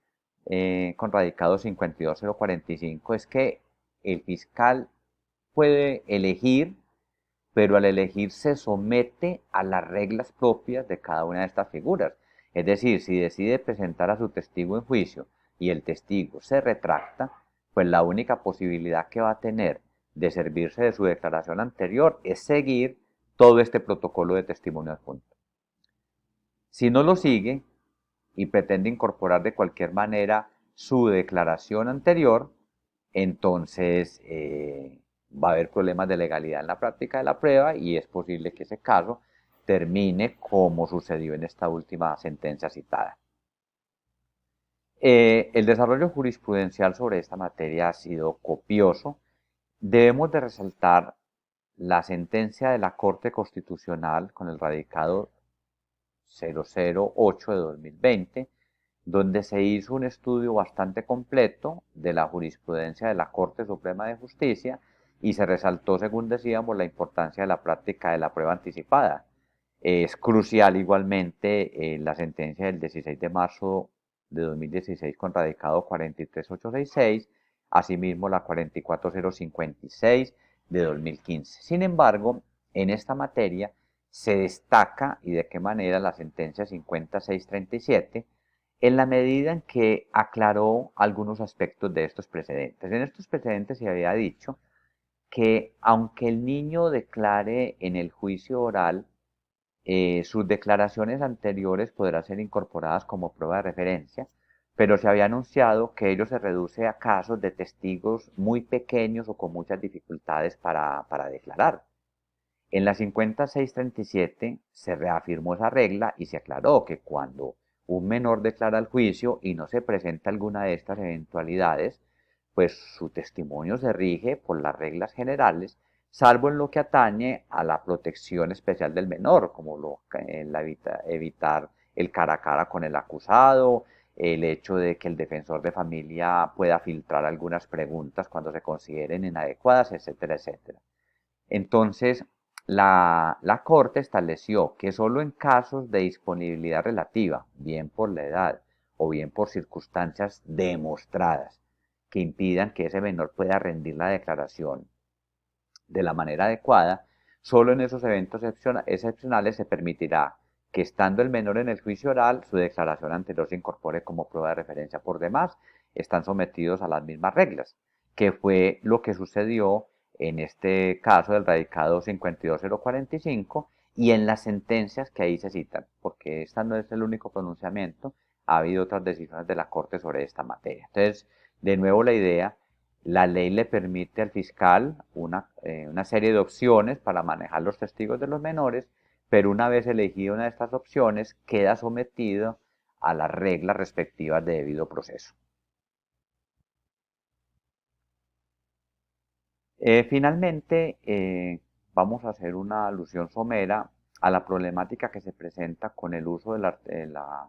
con radicado 52045, es que el fiscal puede elegir, pero al elegir se somete a las reglas propias de cada una de estas figuras. Es decir, si decide presentar a su testigo en juicio y el testigo se retracta, pues la única posibilidad que va a tener de servirse de su declaración anterior es seguir todo este protocolo de testimonio adjunto. Si no lo sigue y pretende incorporar de cualquier manera su declaración anterior, entonces va a haber problemas de legalidad en la práctica de la prueba y es posible que ese caso termine como sucedió en esta última sentencia citada. El desarrollo jurisprudencial sobre esta materia ha sido copioso. Debemos de resaltar la sentencia de la Corte Constitucional con el radicado 008 de 2020, donde se hizo un estudio bastante completo de la jurisprudencia de la Corte Suprema de Justicia y se resaltó, según decíamos, la importancia de la práctica de la prueba anticipada. Es crucial igualmente la sentencia del 16 de marzo de 2016 con radicado 43866, asimismo la 44056 de 2015. Sin embargo, en esta materia se destaca y de qué manera la sentencia 5637 en la medida en que aclaró algunos aspectos de estos precedentes. En estos precedentes se había dicho que aunque el niño declare en el juicio oral, sus declaraciones anteriores podrán ser incorporadas como prueba de referencia, pero se había anunciado que ello se reduce a casos de testigos muy pequeños o con muchas dificultades para declarar. En la 5637 se reafirmó esa regla y se aclaró que cuando un menor declara el juicio y no se presenta alguna de estas eventualidades, pues su testimonio se rige por las reglas generales, salvo en lo que atañe a la protección especial del menor, como evitar el cara a cara con el acusado, el hecho de que el defensor de familia pueda filtrar algunas preguntas cuando se consideren inadecuadas, etcétera, etcétera. Entonces, la Corte estableció que solo en casos de disponibilidad relativa, bien por la edad o bien por circunstancias demostradas que impidan que ese menor pueda rendir la declaración de la manera adecuada, solo en esos eventos excepcionales se permitirá que estando el menor en el juicio oral, su declaración anterior se incorpore como prueba de referencia. Por demás, están sometidos a las mismas reglas, que fue lo que sucedió en este caso del radicado 52045 y en las sentencias que ahí se citan, porque esta no es el único pronunciamiento, ha habido otras decisiones de la Corte sobre esta materia. Entonces, de nuevo la idea, la ley le permite al fiscal una serie de opciones para manejar los testigos de los menores, pero una vez elegida una de estas opciones, queda sometido a las reglas respectivas de debido proceso. Finalmente, vamos a hacer una alusión somera a la problemática que se presenta con el uso de la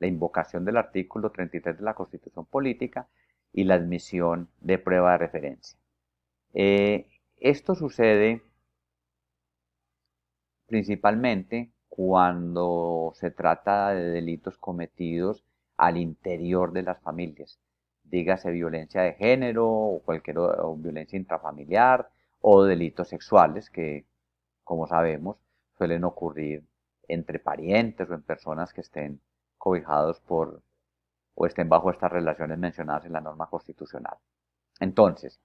invocación del artículo 33 de la Constitución Política y la admisión de prueba de referencia. Esto sucede principalmente cuando se trata de delitos cometidos al interior de las familias, dígase violencia de género o o violencia intrafamiliar o delitos sexuales que, como sabemos, suelen ocurrir entre parientes o en personas que estén cobijados por o estén bajo estas relaciones mencionadas en la norma constitucional. Entonces,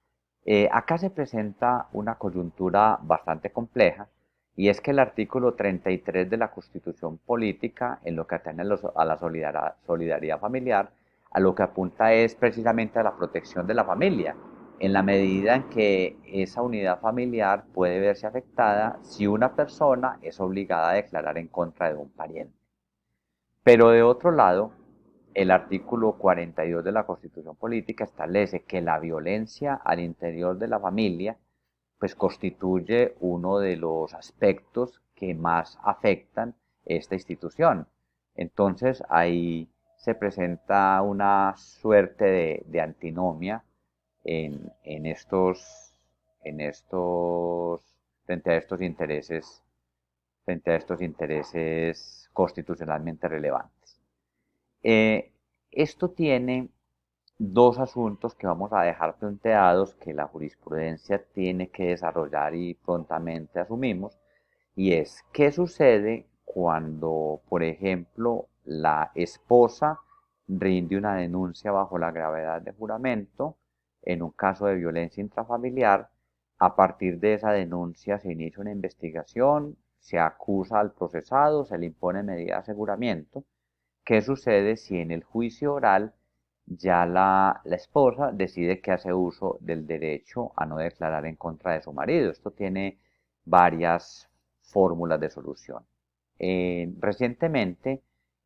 acá se presenta una coyuntura bastante compleja y es que el artículo 33 de la Constitución Política, en lo que atañe a la solidaridad familiar, a lo que apunta es precisamente a la protección de la familia, en la medida en que esa unidad familiar puede verse afectada si una persona es obligada a declarar en contra de un pariente. Pero de otro lado, el artículo 42 de la Constitución Política establece que la violencia al interior de la familia pues constituye uno de los aspectos que más afectan esta institución. Entonces ahí se presenta una suerte de antinomia en estos, frente a estos intereses, frente a estos intereses constitucionalmente relevantes. Esto tiene dos asuntos que vamos a dejar planteados que la jurisprudencia tiene que desarrollar y prontamente asumimos, y es qué sucede cuando, por ejemplo, la esposa rinde una denuncia bajo la gravedad de juramento en un caso de violencia intrafamiliar. A partir de esa denuncia se inicia una investigación, se acusa al procesado, se le impone medida de aseguramiento. ¿Qué sucede si en el juicio oral ya la esposa decide que hace uso del derecho a no declarar en contra de su marido? Esto tiene varias fórmulas de solución. Recientemente,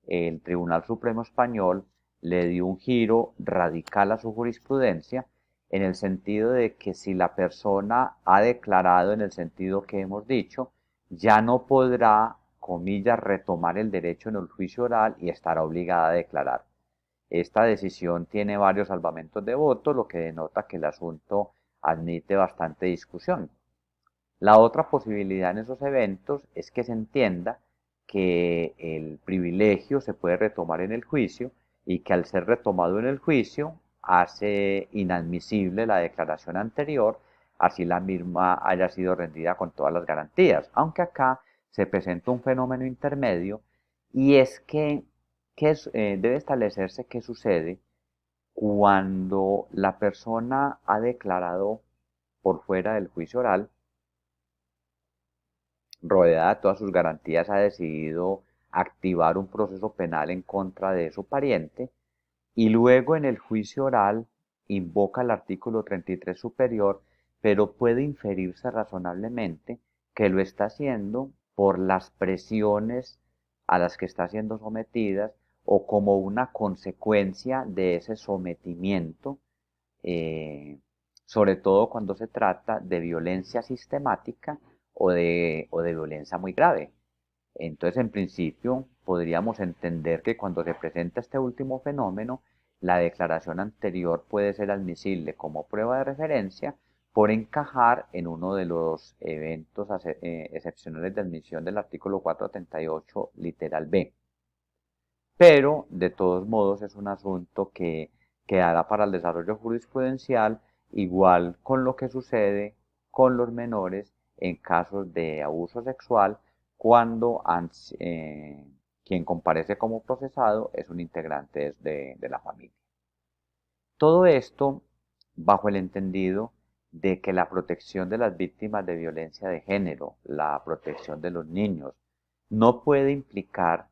el Tribunal Supremo Español le dio un giro radical a su jurisprudencia en el sentido de que si la persona ha declarado en el sentido que hemos dicho, ya no podrá, comillas, retomar el derecho en el juicio oral y estará obligada a declarar. Esta decisión tiene varios salvamentos de voto, lo que denota que el asunto admite bastante discusión. La otra posibilidad en esos eventos es que se entienda que el privilegio se puede retomar en el juicio y que al ser retomado en el juicio hace inadmisible la declaración anterior, así la misma haya sido rendida con todas las garantías. Aunque acá se presenta un fenómeno intermedio y es que debe establecerse qué sucede cuando la persona ha declarado por fuera del juicio oral, rodeada de todas sus garantías, ha decidido activar un proceso penal en contra de su pariente y luego en el juicio oral invoca el artículo 33 superior, pero puede inferirse razonablemente que lo está haciendo por las presiones a las que está siendo sometida o como una consecuencia de ese sometimiento, eh, sobre todo cuando se trata de violencia sistemática o de violencia muy grave. Entonces, en principio, podríamos entender que cuando se presenta este último fenómeno, la declaración anterior puede ser admisible como prueba de referencia por encajar en uno de los eventos excepcionales de admisión del artículo 438, literal B. Pero, de todos modos, es un asunto que quedará para el desarrollo jurisprudencial, igual con lo que sucede con los menores en casos de abuso sexual cuando quien comparece como procesado es un integrante de la familia. Todo esto bajo el entendido de que la protección de las víctimas de violencia de género, la protección de los niños, no puede implicar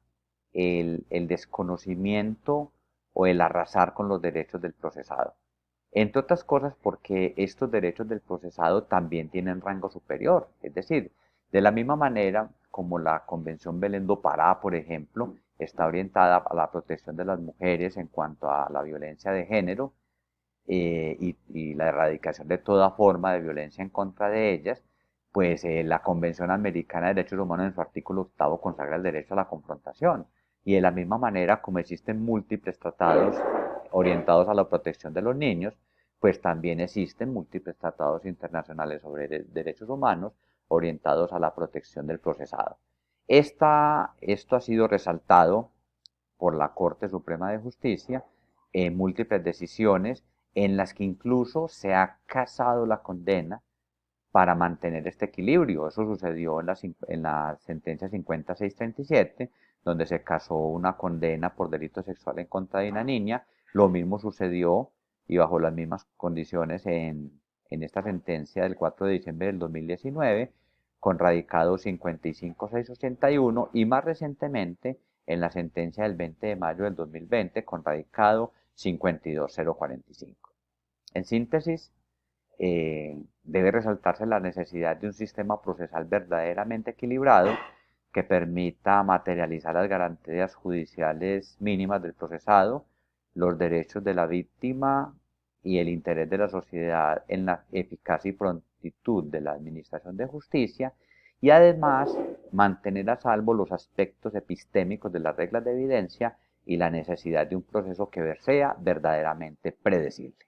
el desconocimiento o el arrasar con los derechos del procesado. Entre otras cosas porque estos derechos del procesado también tienen rango superior, es decir, de la misma manera como la Convención Belén do Pará, por ejemplo, está orientada a la protección de las mujeres en cuanto a la violencia de género y la erradicación de toda forma de violencia en contra de ellas, pues la Convención Americana de Derechos Humanos en su artículo octavo consagra el derecho a la confrontación. Y de la misma manera como existen múltiples tratados orientados a la protección de los niños, pues también existen múltiples tratados internacionales sobre derechos humanos orientados a la protección del procesado. Esto ha sido resaltado por la Corte Suprema de Justicia en múltiples decisiones en las que incluso se ha casado la condena para mantener este equilibrio. Eso sucedió en la sentencia 50637, donde se casó una condena por delito sexual en contra de una niña. Lo mismo sucedió y bajo las mismas condiciones en esta sentencia del 4 de diciembre del 2019, con radicado 55681 y más recientemente en la sentencia del 20 de mayo del 2020 con radicado 52045. En síntesis, debe resaltarse la necesidad de un sistema procesal verdaderamente equilibrado que permita materializar las garantías judiciales mínimas del procesado, los derechos de la víctima y el interés de la sociedad en la eficacia y prontitud de la administración de justicia, y además mantener a salvo los aspectos epistémicos de las reglas de evidencia y la necesidad de un proceso que sea verdaderamente predecible.